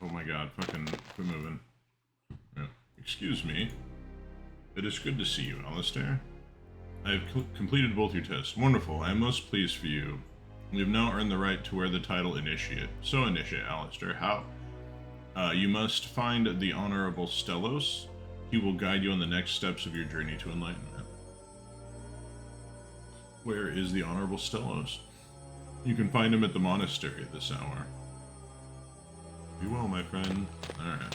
Speaker 2: oh my god, fucking quit moving. Yeah. Excuse me. It is good to see you, Alistair. I have completed both your tests. Wonderful. I am most pleased for you. You have now earned the right to wear the title Initiate. So, Initiate, Alistair, how? You must find the Honorable Stellos. He will guide you on the next steps of your journey to enlightenment. Where is the Honorable Stellos? You can find him at the monastery at this hour. Be well, my friend. Alright.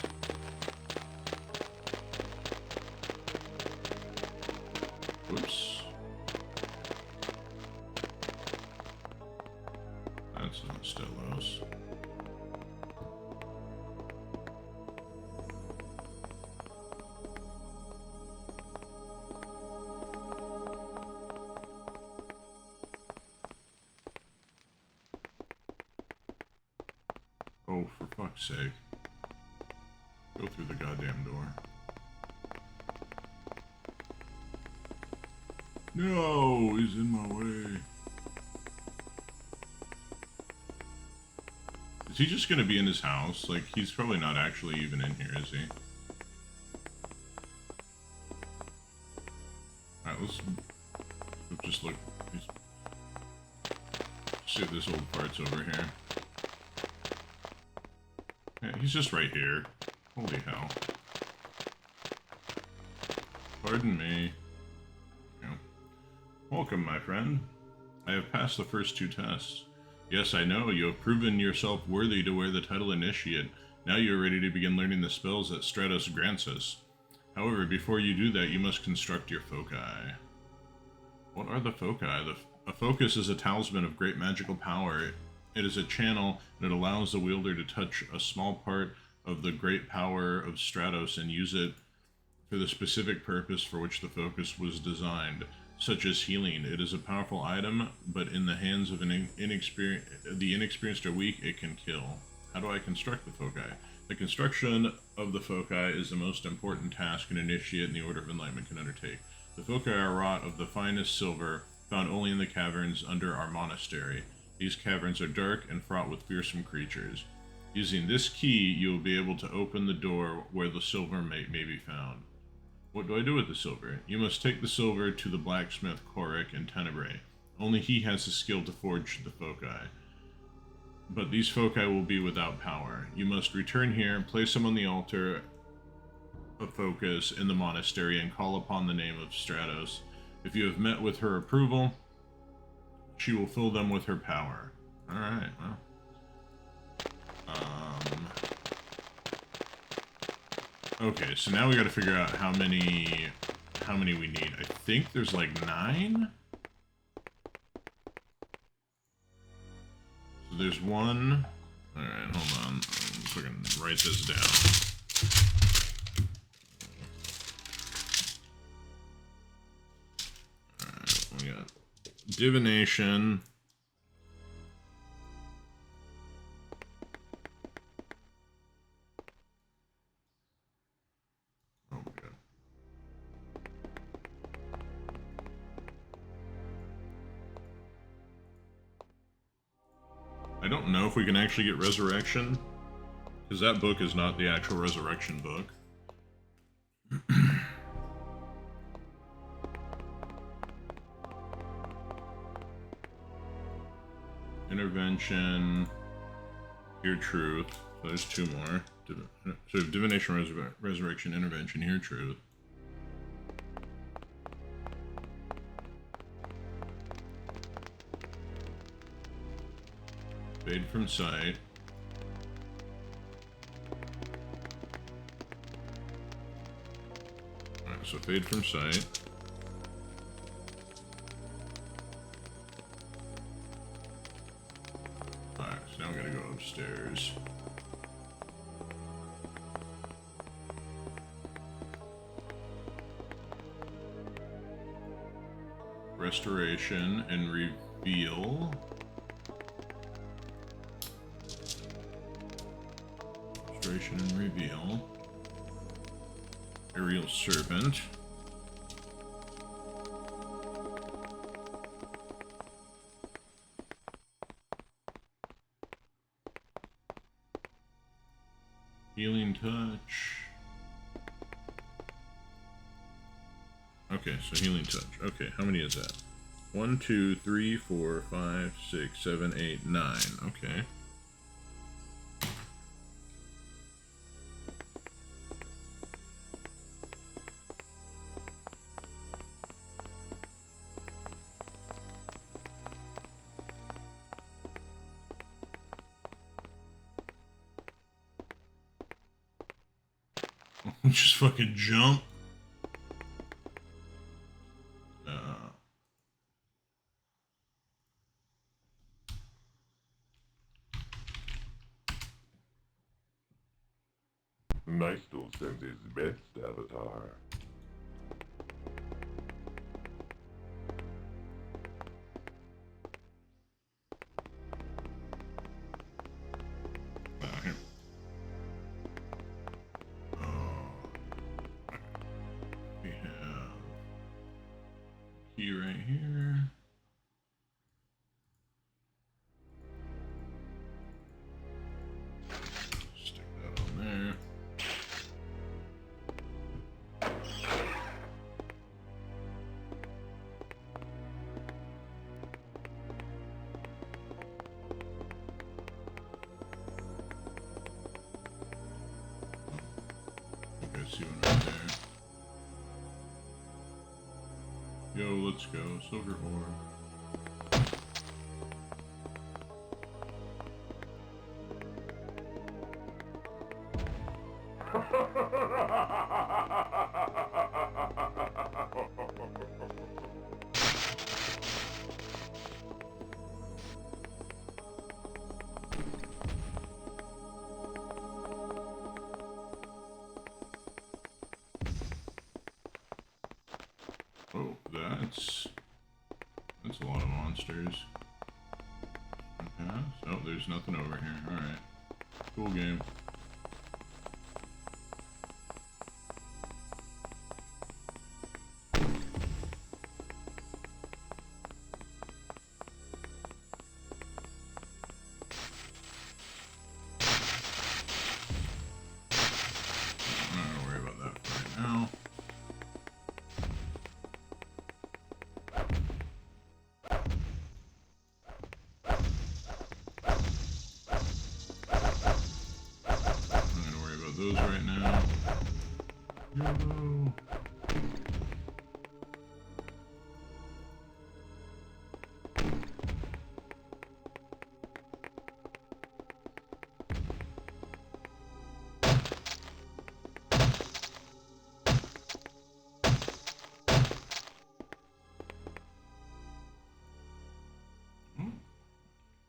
Speaker 2: Whoops. That's not Stellos. Oh, for fuck's sake. Go through the goddamn door. No, he's in my way. Is he just gonna be in his house? Like, he's probably not actually even in here, is he? Alright, let's just look. See if this old part's over here. Yeah, he's just right here. Holy hell. Pardon me. Yeah. Welcome, my friend. I have passed the first 2 tests. Yes, I know, you have proven yourself worthy to wear the title Initiate. Now you are ready to begin learning the spells that Stratos grants us. However, before you do that, you must construct your foci. What are the foci? A focus is a talisman of great magical power. It is a channel, and it allows the wielder to touch a small part of the great power of Stratos and use it for the specific purpose for which the focus was designed, such as healing. It is a powerful item, but in the hands of the inexperienced or weak, it can kill. How do I construct the foci? The construction of the foci is the most important task an initiate in the Order of Enlightenment can undertake. The foci are wrought of the finest silver, found only in the caverns under our monastery. These caverns are dark and fraught with fearsome creatures. Using this key, you will be able to open the door where the silver may be found. What do I do with the silver? You must take the silver to the blacksmith Korik in Tenebrae. Only he has the skill to forge the foci. But these foci will be without power. You must return here, place them on the altar of focus in the monastery, and call upon the name of Stratos. If you have met with her approval, she will fill them with her power. Alright, well. Okay, so now we gotta figure out how many we need. I think there's like 9? So there's 1. Alright, hold on. So I can write this down. Alright, we got divination. Oh my god. I don't know if we can actually get resurrection, because that book is not the actual resurrection book. Intervention, Hear Truth. So there's 2 more. So Divination, Resurrection, Intervention, Hear Truth. Fade from sight. Alright, so fade from sight. Alright, so now we gotta go upstairs. Restoration and reveal. Restoration and reveal. Aerial Serpent. Healing Touch. Okay, so Healing Touch. Okay, how many is that? 1, 2, 3, 4, 5, 6, 7, 8, 9. Okay. Just fucking jump.
Speaker 1: Nice to send his best, Avatar.
Speaker 2: key right here. Stick that on there. You guys see one right there. Yo, let's go. Silver ore. Oh, that's a lot of monsters. Okay. Oh, there's nothing over here. Alright. Cool game. I'm not gonna worry about that for right now. Those right now. YOLO.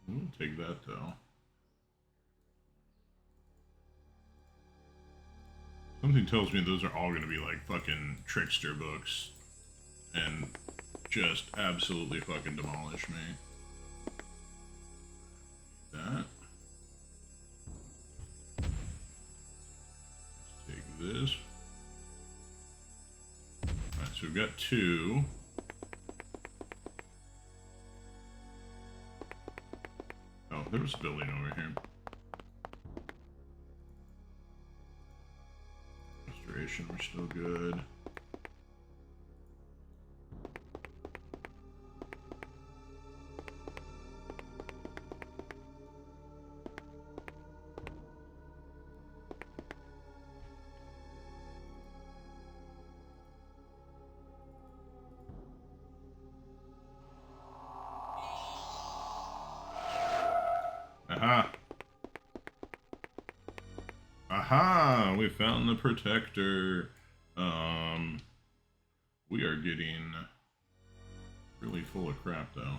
Speaker 2: We'll take that though. Something tells me those are all going to be like fucking trickster books and just absolutely fucking demolish me. That. Let's take this. Alright, so we've got 2. Oh, there was a building over here. We're still good. Aha! Aha! We found the protector. We are getting really full of crap though.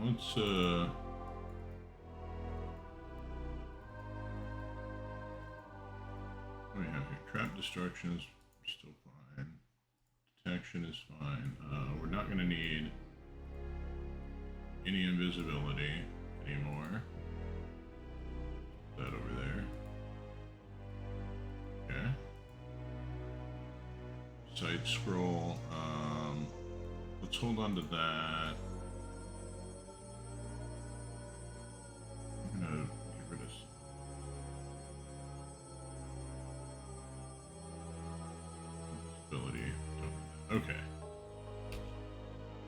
Speaker 2: Let's oh yeah, trap destruction is still fine. Detection is fine. We're not gonna need any invisibility anymore. That over there. Okay. Side scroll. Let's hold on to that. I'm gonna get rid of ability. Okay.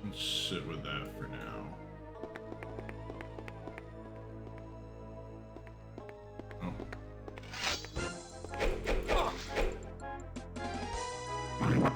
Speaker 2: Let's sit with that for now. Oh. Okay.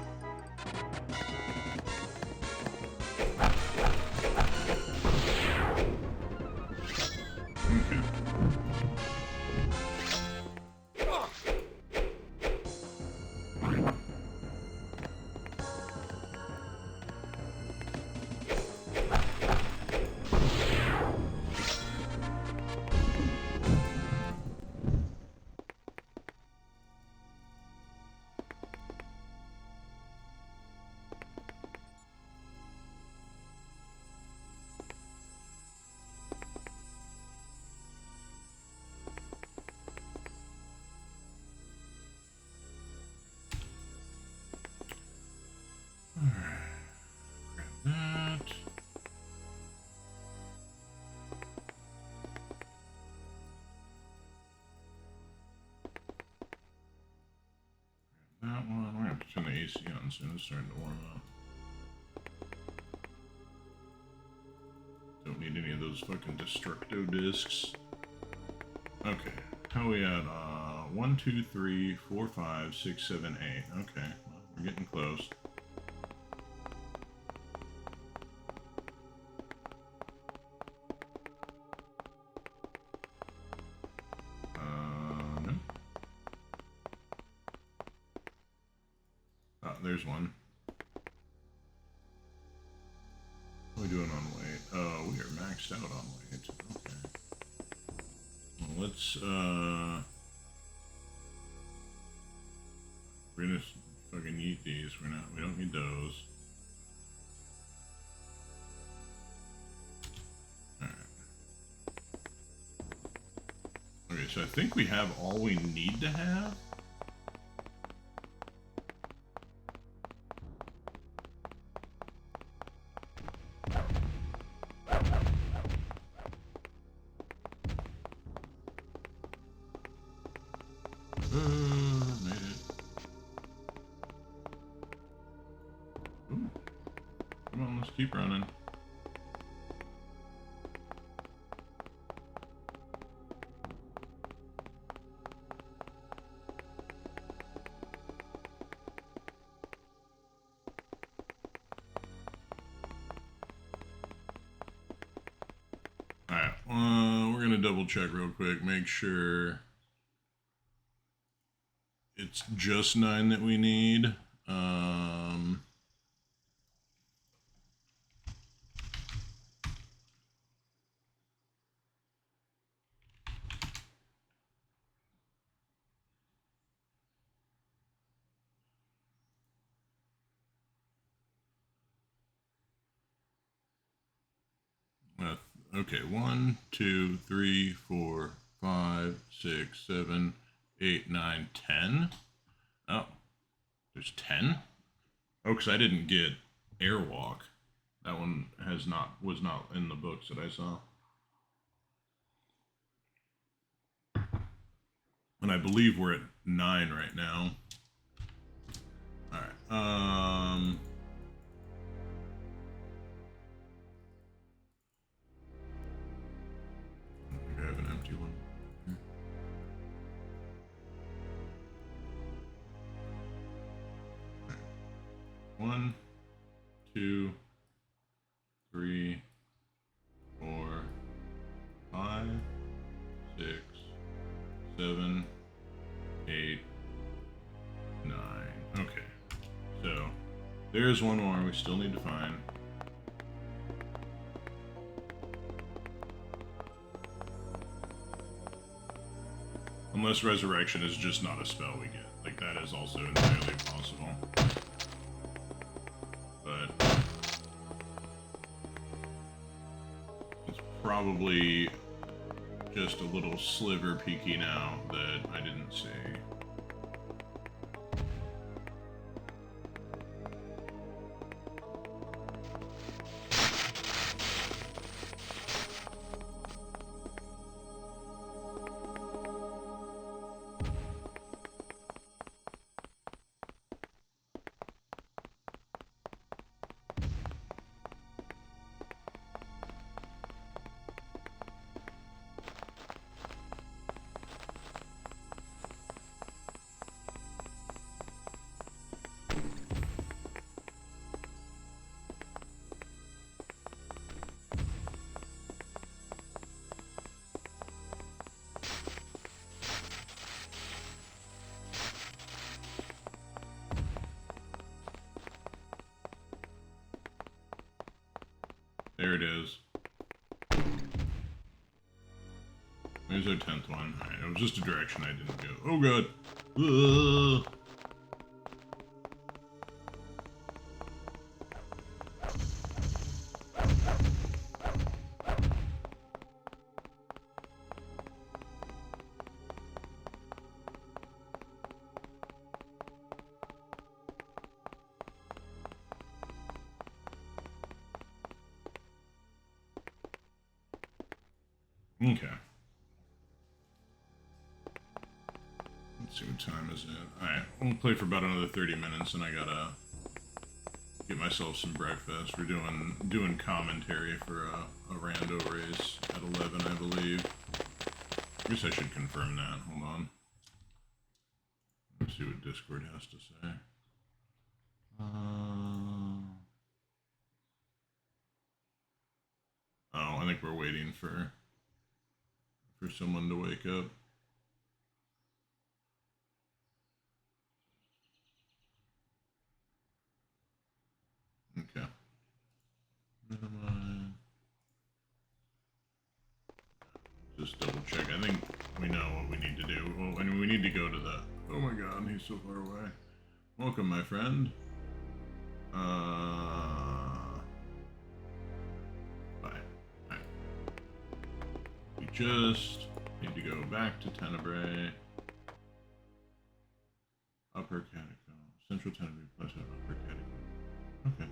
Speaker 2: AC on soon. It's starting to warm up. Don't need any of those fucking destructo discs. Okay. How are we at? 1, 2, 3, 4, 5, 6, 7, 8. Okay. Well, we're getting close. No. Oh, there's one. What are we doing on weight? Oh, we are maxed out on weight. Okay. Well, let's, we're gonna fucking eat these. We don't need those. Alright. Okay, so I think we have all we need to have. Made it. Ooh. Come on, let's keep running. Alright, we're gonna double check real quick, make sure it's just 9 that we need. Okay, 1, 2, 3, 4, 5, 6, 7, 8, 9, 10. Oh, there's 10? Oh, because I didn't get Airwalk. That one was not in the books that I saw. And I believe we're at 9 right now. Alright, I think I have an empty one. 1, 2, 3, 4, 5, 6, 7, 8, 9. Okay. So, there's one more we still need to find. Unless Resurrection is just not a spell we get. Like, that is also entirely possible. But it's probably just a little sliver peeking out that I didn't see. There it is. There's our 10th one. Alright, it was just a direction I didn't go. Oh god! Okay. Let's see what time is it. Alright, we'll play for about another 30 minutes and I gotta get myself some breakfast. We're doing commentary for a rando race at 11, I believe. I guess I should confirm that. Hold on. Let's see what Discord has to say. Oh, I think we're waiting for someone to wake up. Okay. Just double check. I think we know what we need to do. Well, I mean, we need to go to the... Oh my god, he's so far away. Welcome, my friend. Bye. Alright. We just need to go back to Tenebrae. Upper Catacomb. Central Tenebrae Plateau, Upper Catacomb. Okay.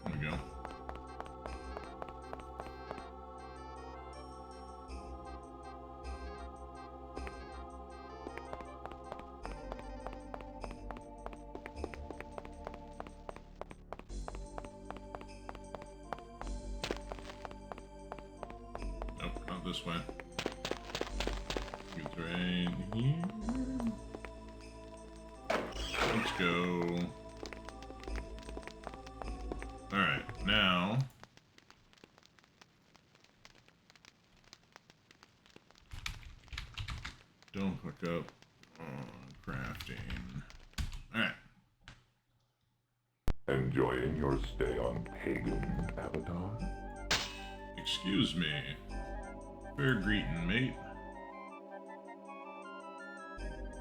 Speaker 2: There we go. Nope, not this way. It's right here. Let's go. Alright, now... Don't fuck up on crafting. Alright.
Speaker 1: Enjoying your stay on Pagan, Avatar?
Speaker 2: Excuse me. Fair greeting, mate.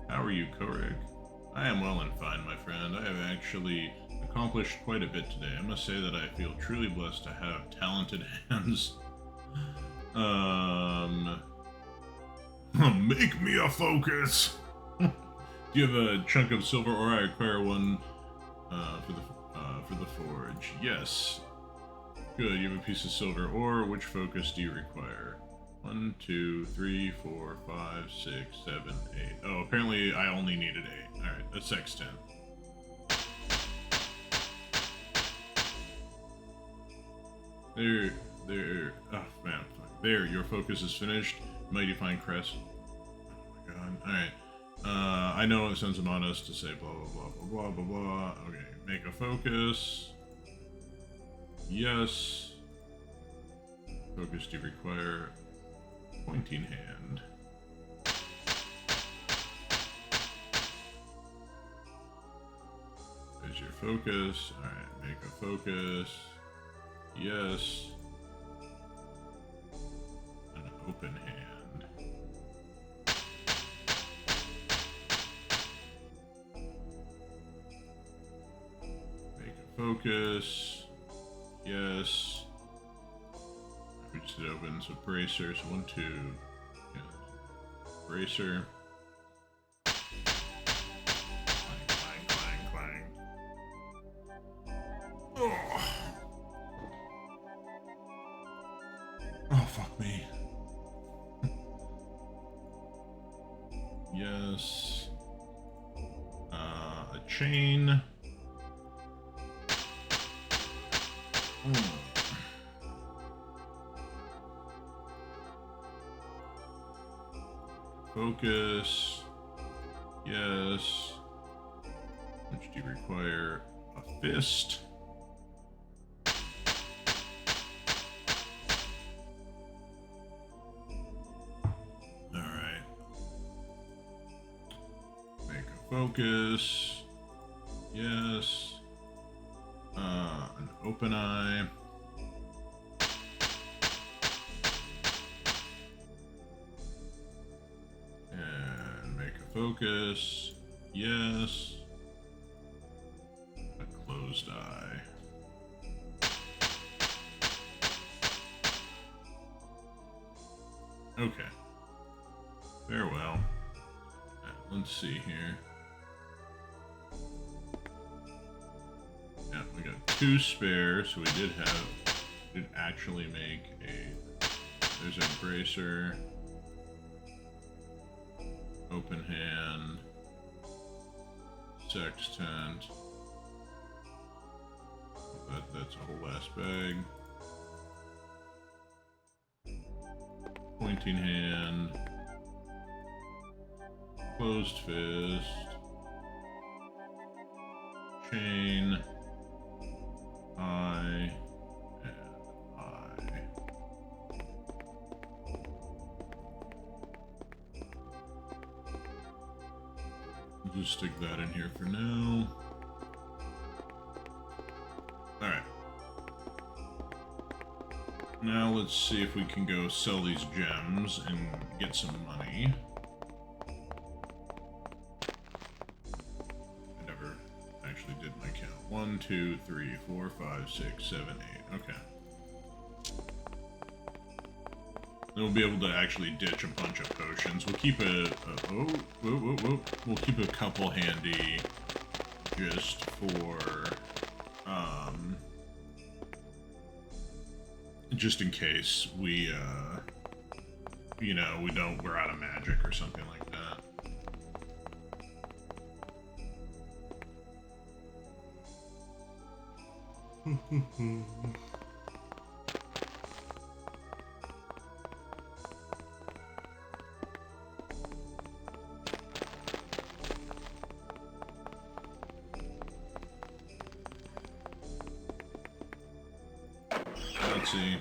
Speaker 2: How are you, Korik? I am well and fine, my friend. I have actually accomplished quite a bit today. I must say that I feel truly blessed to have talented hands. Make me a focus! Do you have a chunk of silver ore? I acquire one for the forge. Yes. Good, you have a piece of silver ore. Which focus do you require? 1, 2, 3, 4, 5, 6, 7, 8. Oh, apparently I only needed 8. Alright, that's X10. There. Oh, man. There, your focus is finished. Mighty fine crest. Oh my god. Alright. I know it sends them on us to say blah, blah, blah, blah, blah, blah. Okay, make a focus. Yes. Focus do you require? Pointing hand. There's your focus. Alright, make a focus. Yes. An open hand. Make a focus. Yes. Which it opens with bracers. 1, 2. Yeah. Bracer. Clang, clang, clang, clang. Oh. Oh, fuck me. Yes. A chain. Focus. Yes. Which do you require? A fist. Alright. Make a focus. Yes. An open eye. Focus. Yes. A closed Closed eye. Okay. Farewell. Let's see here. Yeah, we got 2 spares, so we did actually make a, there's a bracer, open hand, sextant, that's a whole last bag, pointing hand, closed fist, chain, eye, and eye. Just stick that in here for now. Alright. Now let's see if we can go sell these gems and get some money. I never actually did my count. 1, 2, 3, 4, 5, 6, 7, 8. Okay. Then we'll be able to actually ditch a bunch of potions. We'll keep we'll keep a couple handy just for, just in case we, you know, we're out of magic or something like that. Let's see.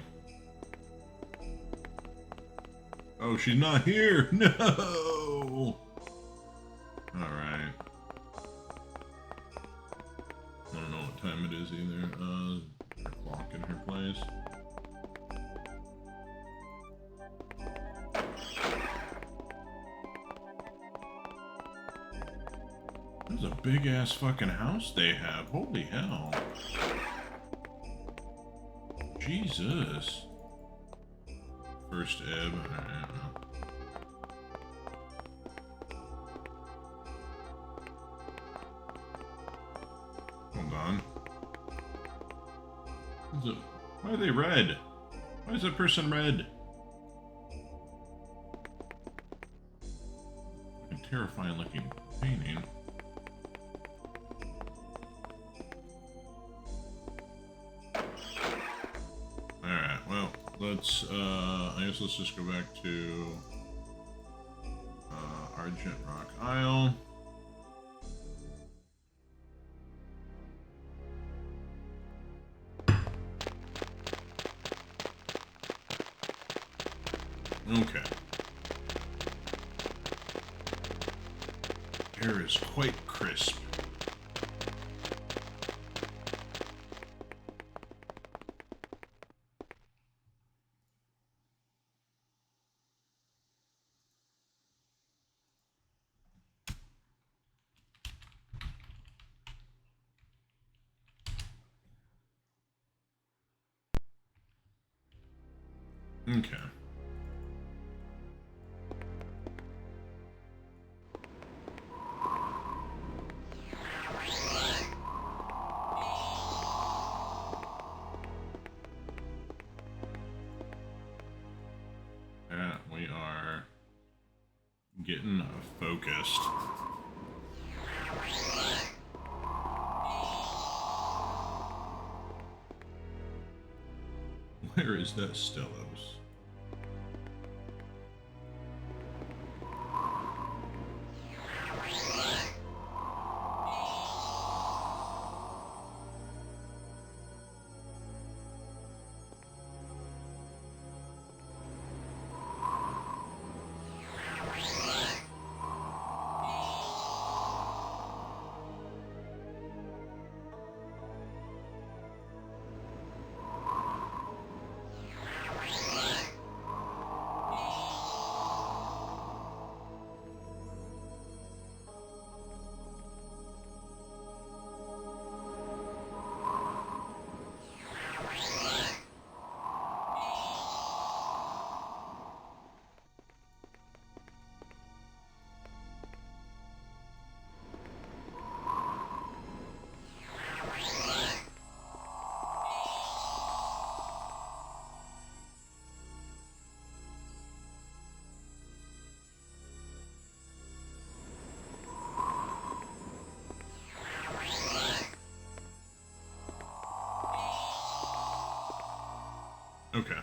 Speaker 2: Oh, she's not here. No. All right. I don't know what time it is either. Her clock in her place. There's a big ass fucking house they have. Holy hell. Jesus. First ebb. Hold on. Why are they red? Why is that person red? A terrifying looking painting. Alright, well, let's, I guess let's just go back to, Argent Rock Isle. Okay. Air is quite crisp. Okay. Yeah, we are getting focused. Where is that Stellos? Okay.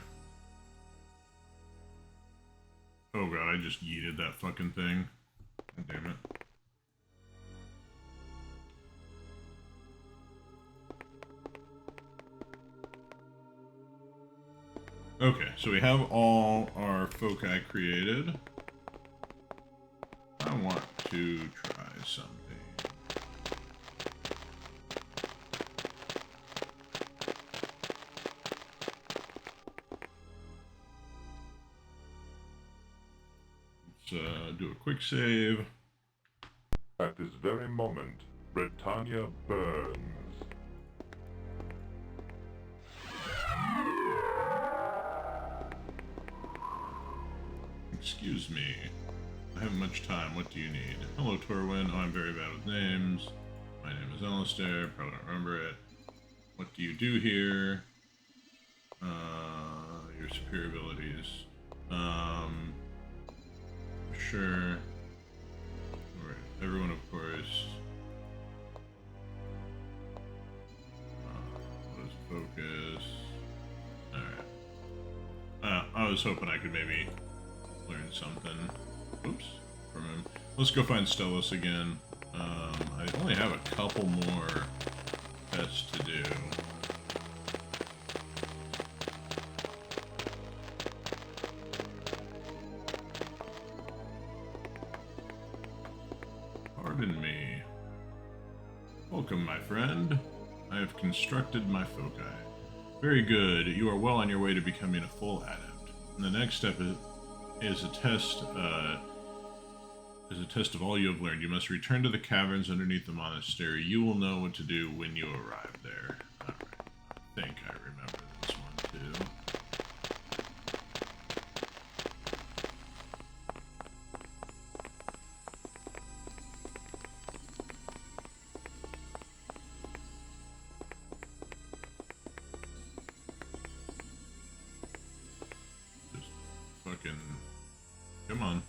Speaker 2: Oh god, I just yeeted that fucking thing. God damn it. Okay, so we have all our foci created. I want to try something. Let's do a quick save.
Speaker 1: At this very moment, Britannia burns.
Speaker 2: Excuse me. I haven't much time. What do you need? Hello, Torwin. Oh, I'm very bad with names. My name is Alistair. Probably don't remember it. What do you do here? Your superior abilities. Sure. Alright, everyone, of course. What is focus? Alright. I was hoping I could maybe learn something. Oops. From him. Let's go find Stellus again. I only have a couple more tests to do. Pardon me. Welcome, my friend. I have constructed my foci. Very good. You are well on your way to becoming a full adept. And the next step is a test. Is a test of all you have learned. You must return to the caverns underneath the monastery. You will know what to do when you arrive there. Alright. I think I remember this one too. Just fucking... Come on.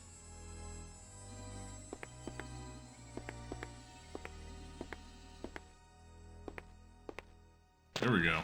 Speaker 2: There we go.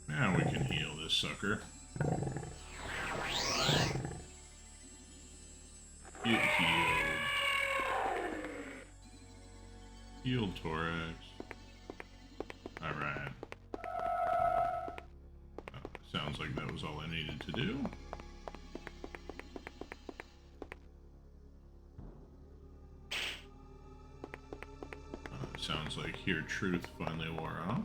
Speaker 2: Now we can heal this sucker. Get healed. Healed Torx. Alright. Sounds like that was all I needed to do. Sounds like Hear Truth finally wore off.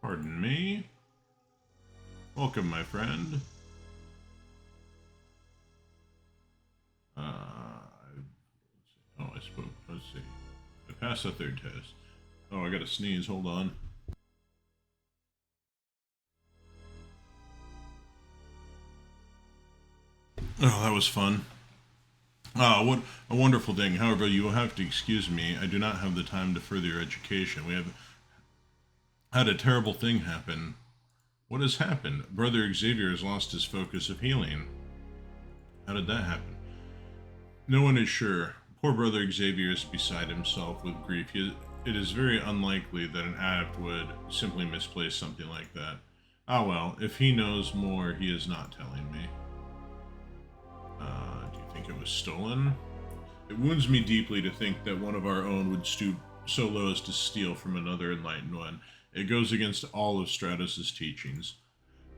Speaker 2: Pardon me. Welcome, my friend. Let's see. I passed the third test. Oh, I gotta sneeze. Hold on. Oh, that was fun. Ah, what a wonderful thing. However, you will have to excuse me. I do not have the time to further your education. We have had a terrible thing happen. What has happened? Brother Xavier has lost his focus of healing. How did that happen? No one is sure. Poor Brother Xavier is beside himself with grief. It is very unlikely that an adept would simply misplace something like that. Ah well, if he knows more, he is not telling me. Do you think it was stolen? It wounds me deeply to think that one of our own would stoop so low as to steal from another enlightened one. It goes against all of Stratos' teachings.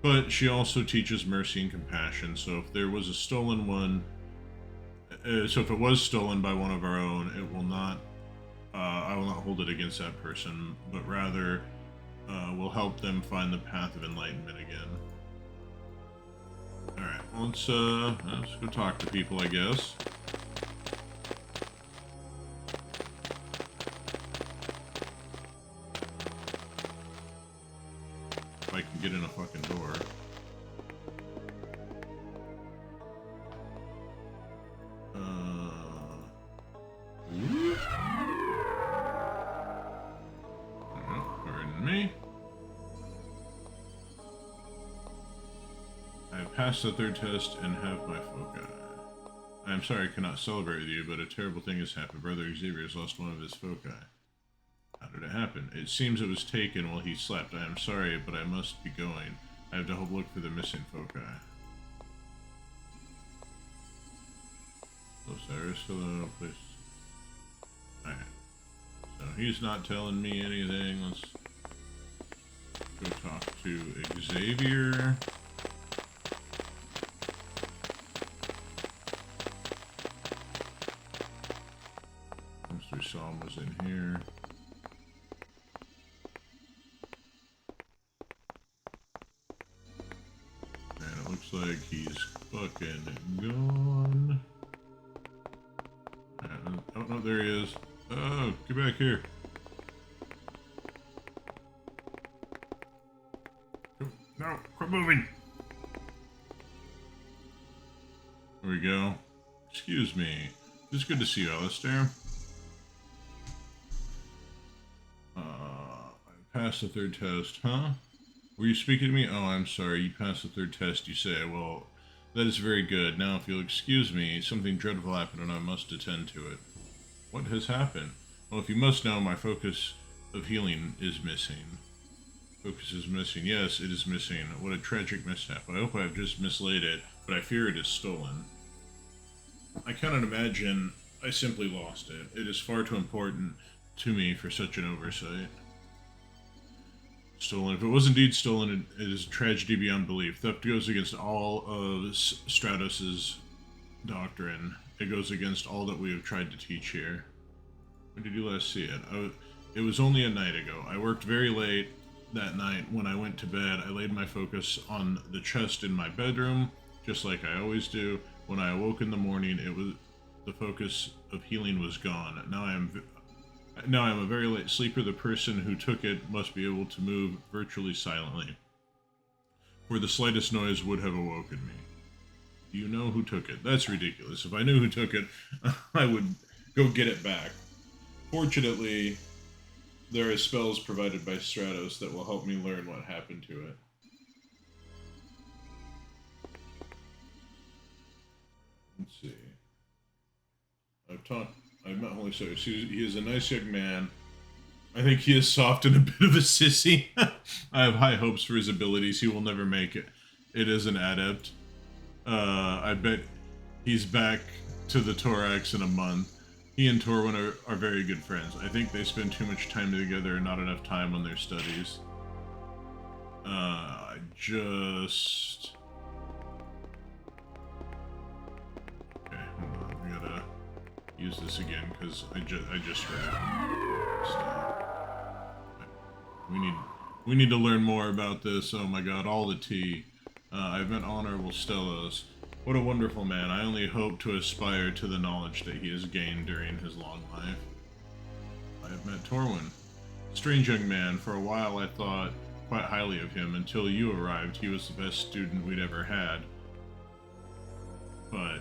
Speaker 2: But she also teaches mercy and compassion, so if there was a stolen one, so if it was stolen by one of our own, it will not, I will not hold it against that person, but rather will help them find the path of enlightenment again. Alright, well, let's go talk to people, I guess. If I can get in a fucking door. Pardon me. I have passed the third test and have my foci. I am sorry I cannot celebrate with you, but a terrible thing has happened. Brother Xavier has lost one of his foci. How did it happen? It seems it was taken while he slept. I am sorry, but I must be going. I have to look for the missing foci. Osiris, hello, please. Alright. So he's not telling me anything. Let's go talk to Xavier. Most we saw him was in here. And it looks like he's fucking gone. Oh, no, there he is. Oh, get back here. No, quit moving. There we go. Excuse me. It's good to see you, Alistair. I passed the third test, huh? Were you speaking to me? Oh, I'm sorry. You passed the third test, you say. Well, that is very good. Now, if you'll excuse me, something dreadful happened and I must attend to it. What has happened? Well, if you must know, my focus of healing is missing. Focus is missing. Yes, it is missing. What a tragic mishap. I hope I have just mislaid it, but I fear it is stolen. I cannot imagine I simply lost it. It is far too important to me for such an oversight. Stolen. If it was indeed stolen, it is a tragedy beyond belief. Theft goes against all of Stratos' doctrine. It goes against all that we have tried to teach here. When did you last see it? It was only a night ago. I worked very late that night. When I went to bed, I laid my focus on the chest in my bedroom, just like I always do. When I awoke in the morning, the focus of healing was gone. Now I am a very late sleeper. The person who took it must be able to move virtually silently, for the slightest noise would have awoken me. Do you know who took it? That's ridiculous. If I knew who took it, I would go get it back. Fortunately, there are spells provided by Stratos that will help me learn what happened to it. Let's see. I've met Holy Cyrus. He is a nice young man. I think he is soft and a bit of a sissy. I have high hopes for his abilities. He will never make it. It is an adept. I bet he's back to the Thorax in a month. He and Torwin are very good friends. I think they spend too much time together and not enough time on their studies. Okay, hold on. We gotta use this again because I just heard it. Stop. We need to learn more about this. Oh my god, all the tea. I've met Honorable Stellos. What a wonderful man. I only hope to aspire to the knowledge that he has gained during his long life. I have met Torwin. Strange young man. For a while I thought quite highly of him. Until you arrived, he was the best student we'd ever had. But,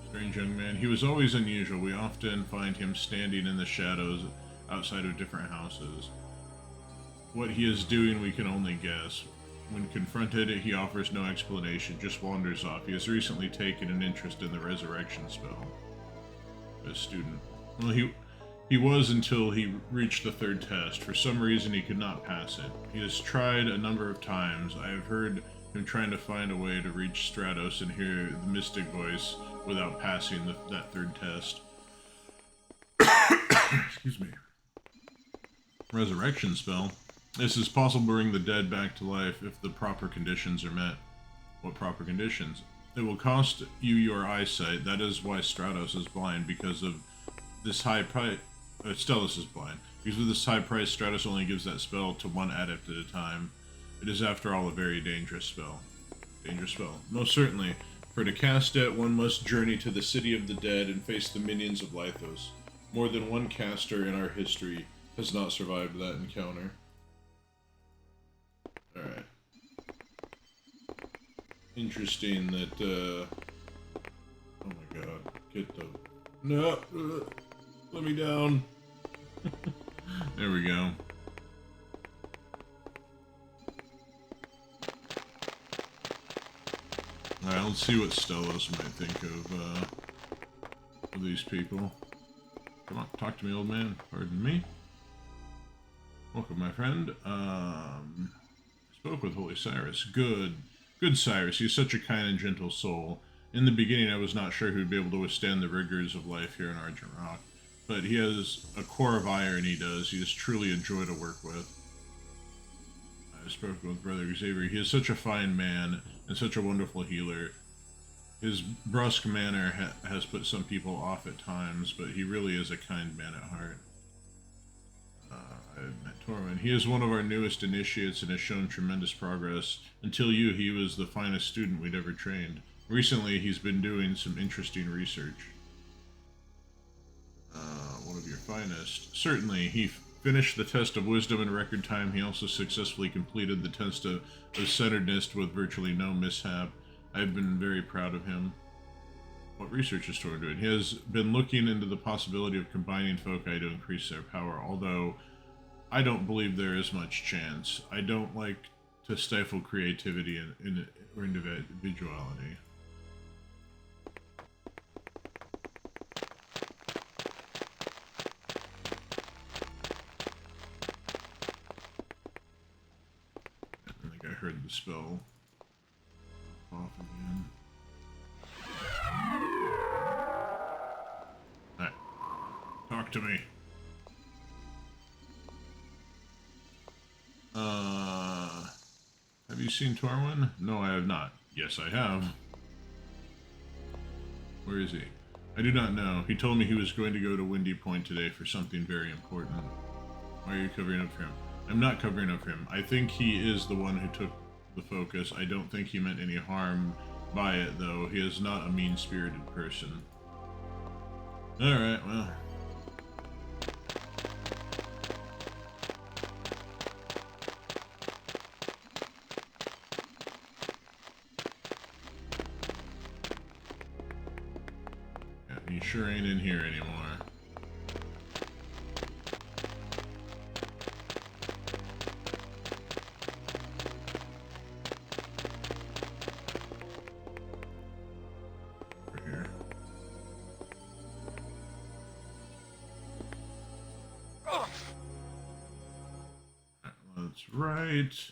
Speaker 2: strange young man. He was always unusual. We often find him standing in the shadows outside of different houses. What he is doing we can only guess. When confronted, he offers no explanation, just wanders off. He has recently taken an interest in the resurrection spell. A student. Well, he was until he reached the third test. For some reason, he could not pass it. He has tried a number of times. I have heard him trying to find a way to reach Stratos and hear the mystic voice without passing that third test. Excuse me. Resurrection spell? This is possible to bring the dead back to life if the proper conditions are met. What proper conditions? It will cost you your eyesight. That is why Stratos is blind, because of this high price. Stelos is blind. Because of this high price, Stratos only gives that spell to one adept at a time. It is, after all, a very dangerous spell. Dangerous spell. Most certainly. For to cast it, one must journey to the city of the dead and face the minions of Lythos. More than one caster in our history has not survived that encounter. Alright. Interesting that, oh my god. Get the... No! Let me down! There we go. Alright, let's see what Stelos might think of these people. Come on, talk to me, old man. Pardon me. Welcome, my friend. Spoke with Holy Cyrus. Good Cyrus. He's such a kind and gentle soul. In the beginning, I was not sure he would be able to withstand the rigors of life here in Argent Rock. But he has a core of iron, he does. He is truly a joy to work with. I spoke with Brother Xavier. He is such a fine man and such a wonderful healer. His brusque manner has put some people off at times, but he really is a kind man at heart. I've met Torwin. He is one of our newest initiates and has shown tremendous progress. Until you, he was the finest student we'd ever trained. Recently, he's been doing some interesting research. One of your finest. Certainly, he finished the test of wisdom in record time. He also successfully completed the test of centeredness with virtually no mishap. I've been very proud of him. What research is Torwin doing? He has been looking into the possibility of combining foci to increase their power, although I don't believe there is much chance. I don't like to stifle creativity or individuality. I think I heard the spell off again. Alright. Talk to me. Have you seen Torwin? No, I have not. Yes, I have. Where is he? I do not know. He told me he was going to go to Windy Point today for something very important. Why are you covering up for him? I'm not covering up for him. I think he is the one who took the focus. I don't think he meant any harm by it, though. He is not a mean-spirited person. Alright, well... He sure ain't in here anymore. Over here. That's right.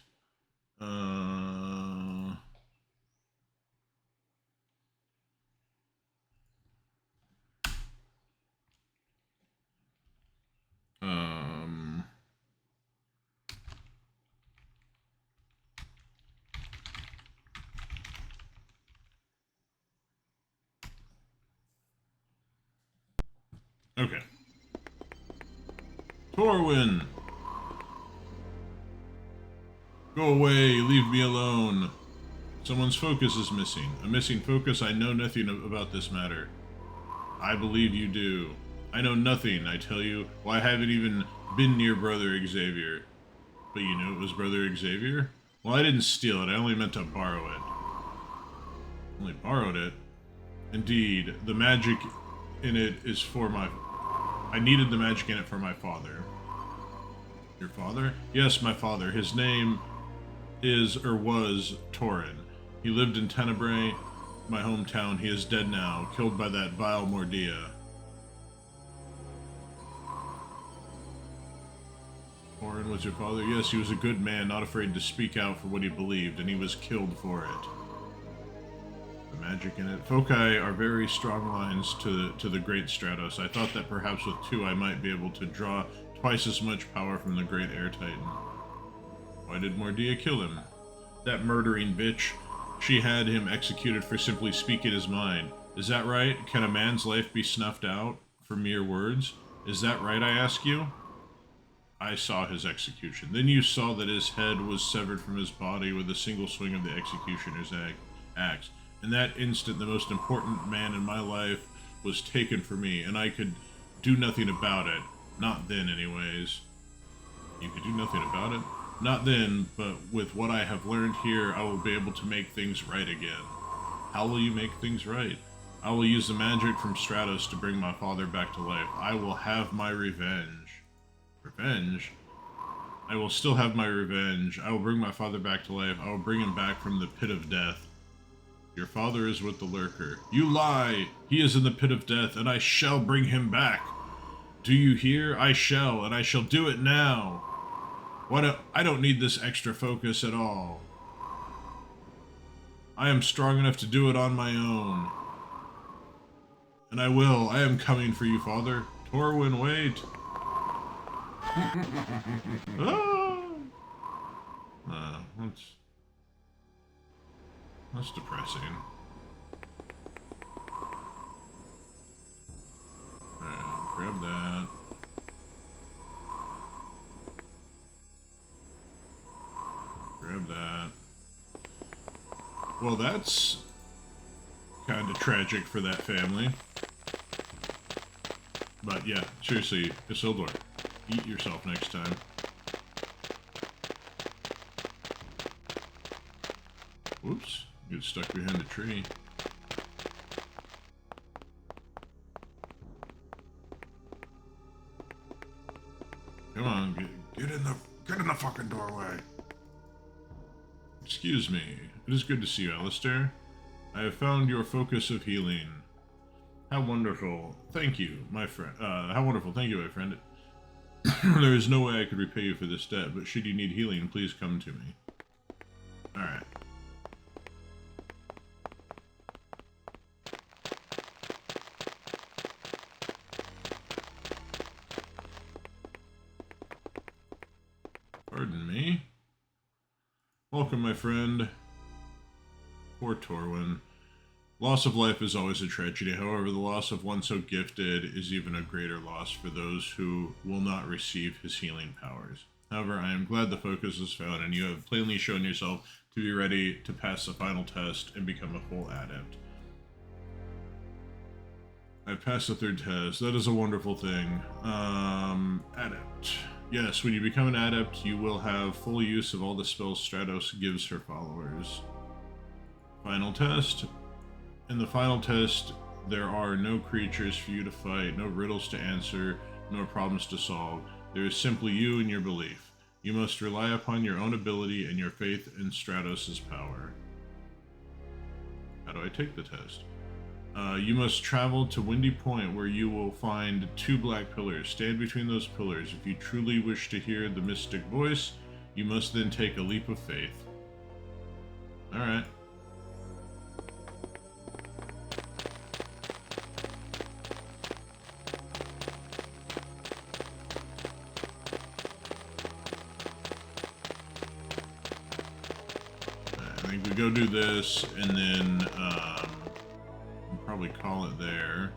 Speaker 2: Okay. Torwin! Go away, leave me alone. Someone's focus is missing. A missing focus? I know nothing about this matter. I believe you do. I know nothing, I tell you. Well, I haven't even been near Brother Xavier. But you knew it was Brother Xavier? Well, I didn't steal it, I only meant to borrow it. Only borrowed it? Indeed, the magic in it is for my... I needed the magic in it for my father. Your father? Yes, my father. His name is, or was, Torin. He lived in Tenebrae, my hometown. He is dead now, killed by that vile Mordia. Torin was your father? Yes, he was a good man, not afraid to speak out for what he believed, and he was killed for it. The magic in it. Foci are very strong lines to the great Stratos. I thought that perhaps with two I might be able to draw twice as much power from the great Air Titan. Why did Mordia kill him? That murdering bitch. She had him executed for simply speaking his mind. Is that right? Can a man's life be snuffed out for mere words? Is that right, I ask you? I saw his execution. Then you saw that his head was severed from his body with a single swing of the executioner's axe. In that instant, the most important man in my life was taken from me, and I could do nothing about it. Not then, anyways. You could do nothing about it? Not then, but with what I have learned here, I will be able to make things right again. How will you make things right? I will use the magic from Stratos to bring my father back to life. I will have my revenge. Revenge? I will still have my revenge. I will bring my father back to life. I will bring him back from the pit of death. Your father is with the lurker. You lie! He is in the pit of death, and I shall bring him back. Do you hear? I shall, and I shall do it now. I don't need this extra focus at all. I am strong enough to do it on my own. And I will. I am coming for you, father. Torwin, wait. That's depressing. Alright, grab that. Grab that. Well, that's kind of tragic for that family. But yeah, seriously, Isildur, eat yourself next time. Whoops, get stuck behind a tree. Come on, get in the fucking doorway. Excuse me. It is good to see you, Alistair. I have found your focus of healing. How wonderful. Thank you, my friend. How wonderful. Thank you, my friend. There is no way I could repay you for this debt, but should you need healing, please come to me. Alright. Pardon me. Welcome, my friend. Poor Torwin. Loss of life is always a tragedy. However, the loss of one so gifted is even a greater loss for those who will not receive his healing powers. However, I am glad the focus is found, and you have plainly shown yourself to be ready to pass the final test and become a full adept. I passed the third test. That is a wonderful thing. Adept. Yes, when you become an adept, you will have full use of all the spells Stratos gives her followers. Final test. In the final test, there are no creatures for you to fight, no riddles to answer, no problems to solve. There is simply you and your belief. You must rely upon your own ability and your faith in Stratos' power. How do I take the test? You must travel to Windy Point, where you will find 2 black pillars. Stand between those pillars. If you truly wish to hear the mystic voice, you must then take a leap of faith. Alright. I think we go do this, and then, we'll probably call it there.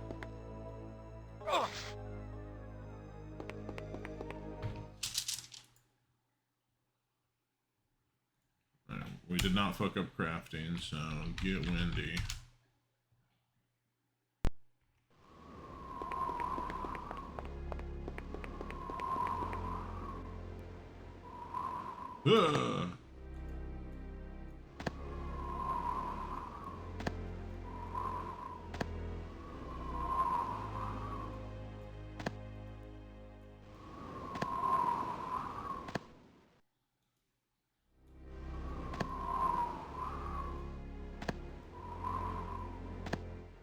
Speaker 2: We did not fuck up crafting, so get windy.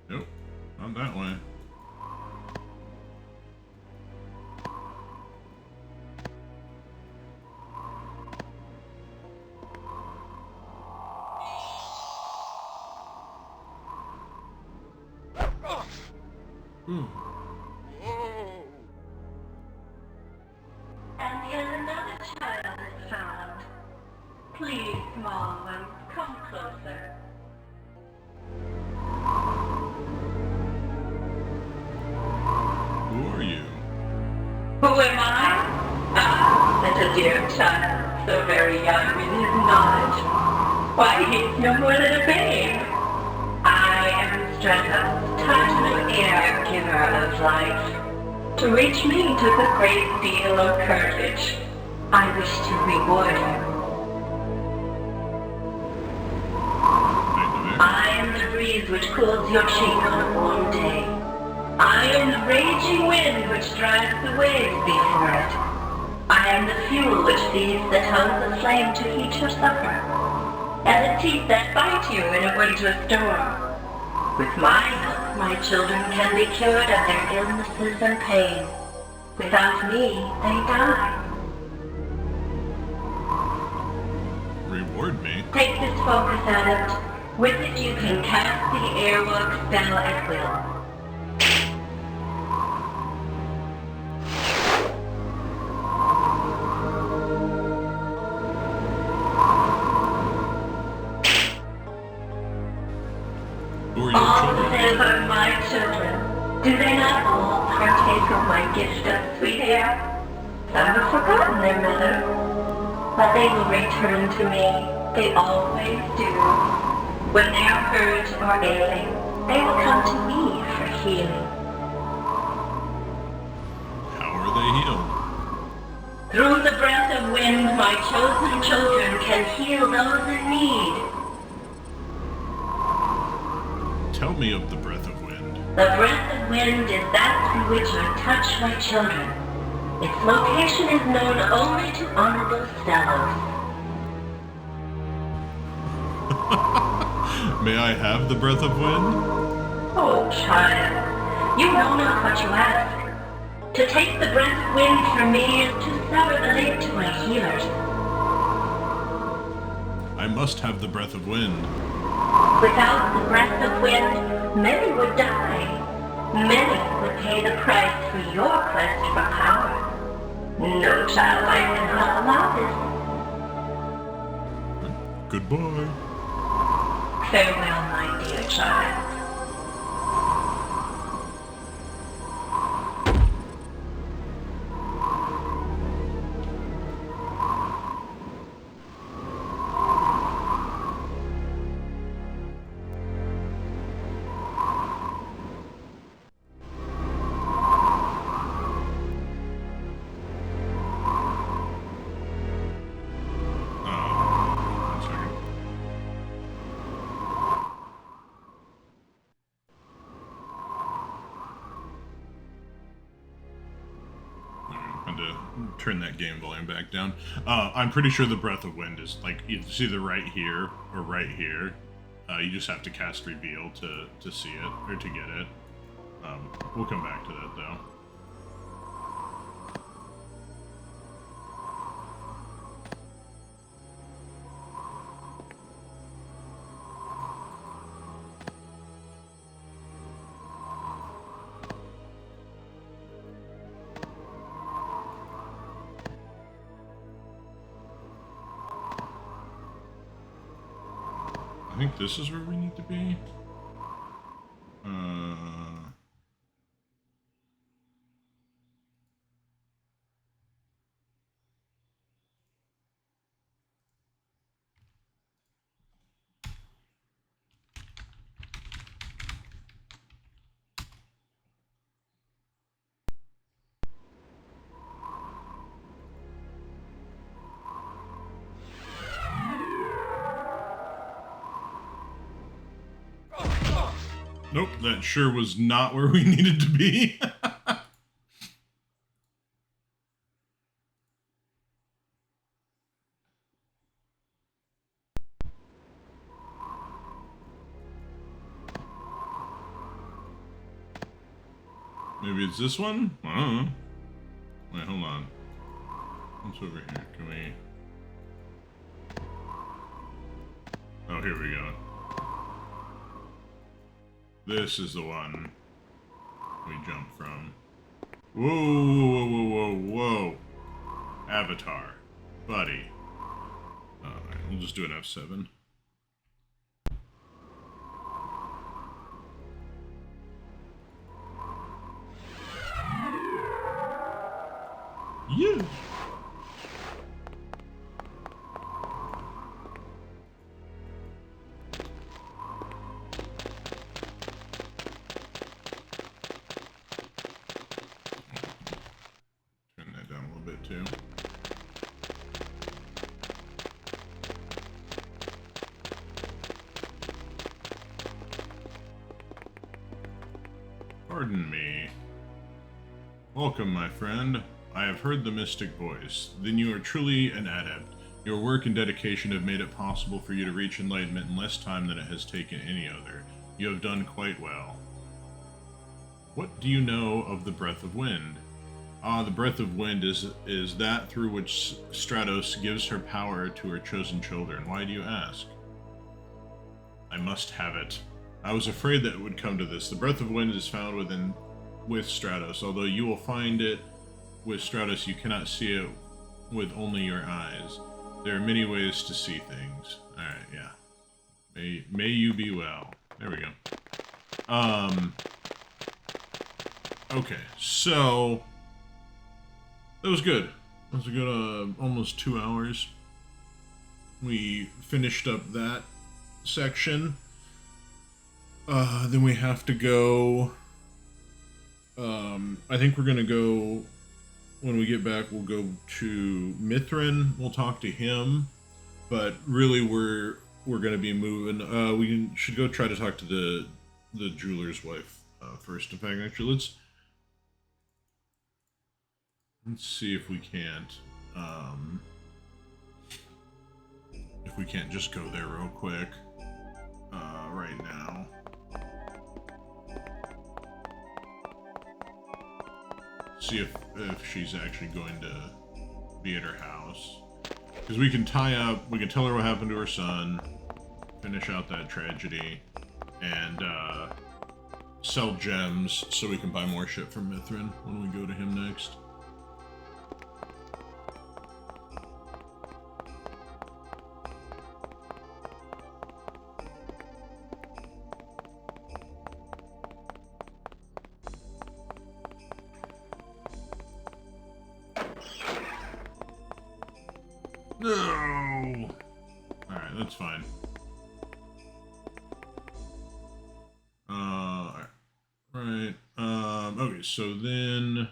Speaker 2: Nope, not that way.
Speaker 3: And yet another child is found. child, so very young in his knowledge. Why, he's no more than a babe. I am Strata, title air giver of life. To reach me took a great deal of courage. I wish to reward you. I am the breeze which cools your cheek on a warm day. I am the raging wind which drives the waves before it. I am the fuel which feeds the tongue of flame to heat your supper, and the teeth that bite you in a winter storm. With my help, my children can be cured of their illnesses and pain. Without me, they die.
Speaker 2: Reward me?
Speaker 3: Take this focus, Adept. With it you can cast the airwalk spell at will. All of them are my children. Do they not all partake of my gift of sweet air? Some have forgotten their mother, but they will return to me. They always do. When they are hurt or ailing, they will come to me for healing.
Speaker 2: How are they healed?
Speaker 3: Through the breath of wind, my chosen children can heal those in need.
Speaker 2: Tell me of the breath of wind.
Speaker 3: The breath of wind is that through which I touch my children. Its location is known only to honorable fellows.
Speaker 2: May I have the breath of wind?
Speaker 3: Oh, child, you know not what you ask. To take the breath of wind from me is to sever the link to my healers.
Speaker 2: I must have the breath of wind.
Speaker 3: Without the breath of wind, many would die. Many would pay the price for your quest for power. No, child, I cannot allow this.
Speaker 2: Goodbye.
Speaker 3: Farewell, my dear child.
Speaker 2: Turn that game volume back down. I'm pretty sure the breath of wind is like it's either right here or right here. You just have to cast reveal to see it or to get it. We'll come back to that though. I think this is where we need to be. Nope, that sure was not where we needed to be. Maybe it's this one? I don't know. Wait, hold on. What's over here? Can we... Oh, here we go. This is the one we jumped from. Whoa, whoa, whoa, whoa, whoa, whoa. Avatar. Buddy. Alright, we'll just do an F7. Yeah. Pardon me. Welcome, my friend. I have heard the mystic voice. Then you are truly an adept. Your work and dedication have made it possible for you to reach enlightenment in less time than it has taken any other. You have done quite well. What do you know of the breath of wind? Ah, the breath of wind is that through which Stratos gives her power to her chosen children. Why do you ask? I must have it. I was afraid that it would come to this. The breath of wind is found with Stratos. Although you will find it with Stratos, you cannot see it with only your eyes. There are many ways to see things. Alright, yeah. May you be well. There we go. Okay, so that was good. That was a good almost 2 hours. We finished up that section. Then we have to go. I think we're gonna go when we get back. We'll go to Mithrin. We'll talk to him, but really we're gonna be moving. We should go try to talk to the jeweler's wife first. In fact, actually, let's see if we can't. If we can't just go there real quick right now. See if she's actually going to be at her house. Because we can tie up, we can tell her what happened to her son, finish out that tragedy, and sell gems so we can buy more shit from Mithrin when we go to him next. No! Alright, that's fine. Right. Okay, so then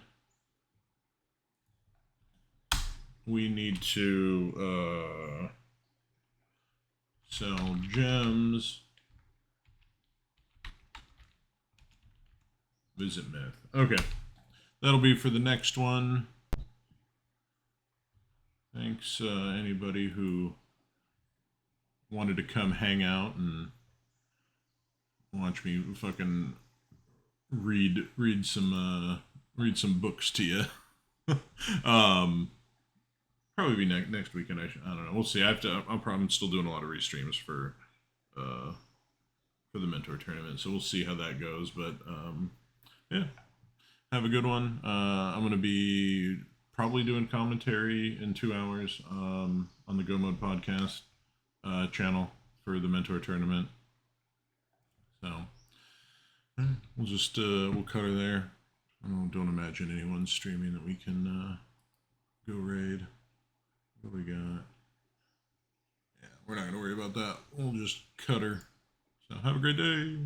Speaker 2: we need to sell gems. Visit Myth. Okay. That'll be for the next one. Thanks, anybody who wanted to come hang out and watch me fucking read some books to you. Probably be next weekend. I don't know. We'll see. I'm still doing a lot of restreams for the mentor tournament, so we'll see how that goes. But yeah, have a good one. I'm gonna be probably doing commentary in 2 hours on the Go Mode podcast channel for the mentor tournament. So we'll just we'll cut her there. I don't imagine anyone streaming that we can go raid. What do we got? Yeah, we're not gonna worry about that. We'll just cut her. So have a great day.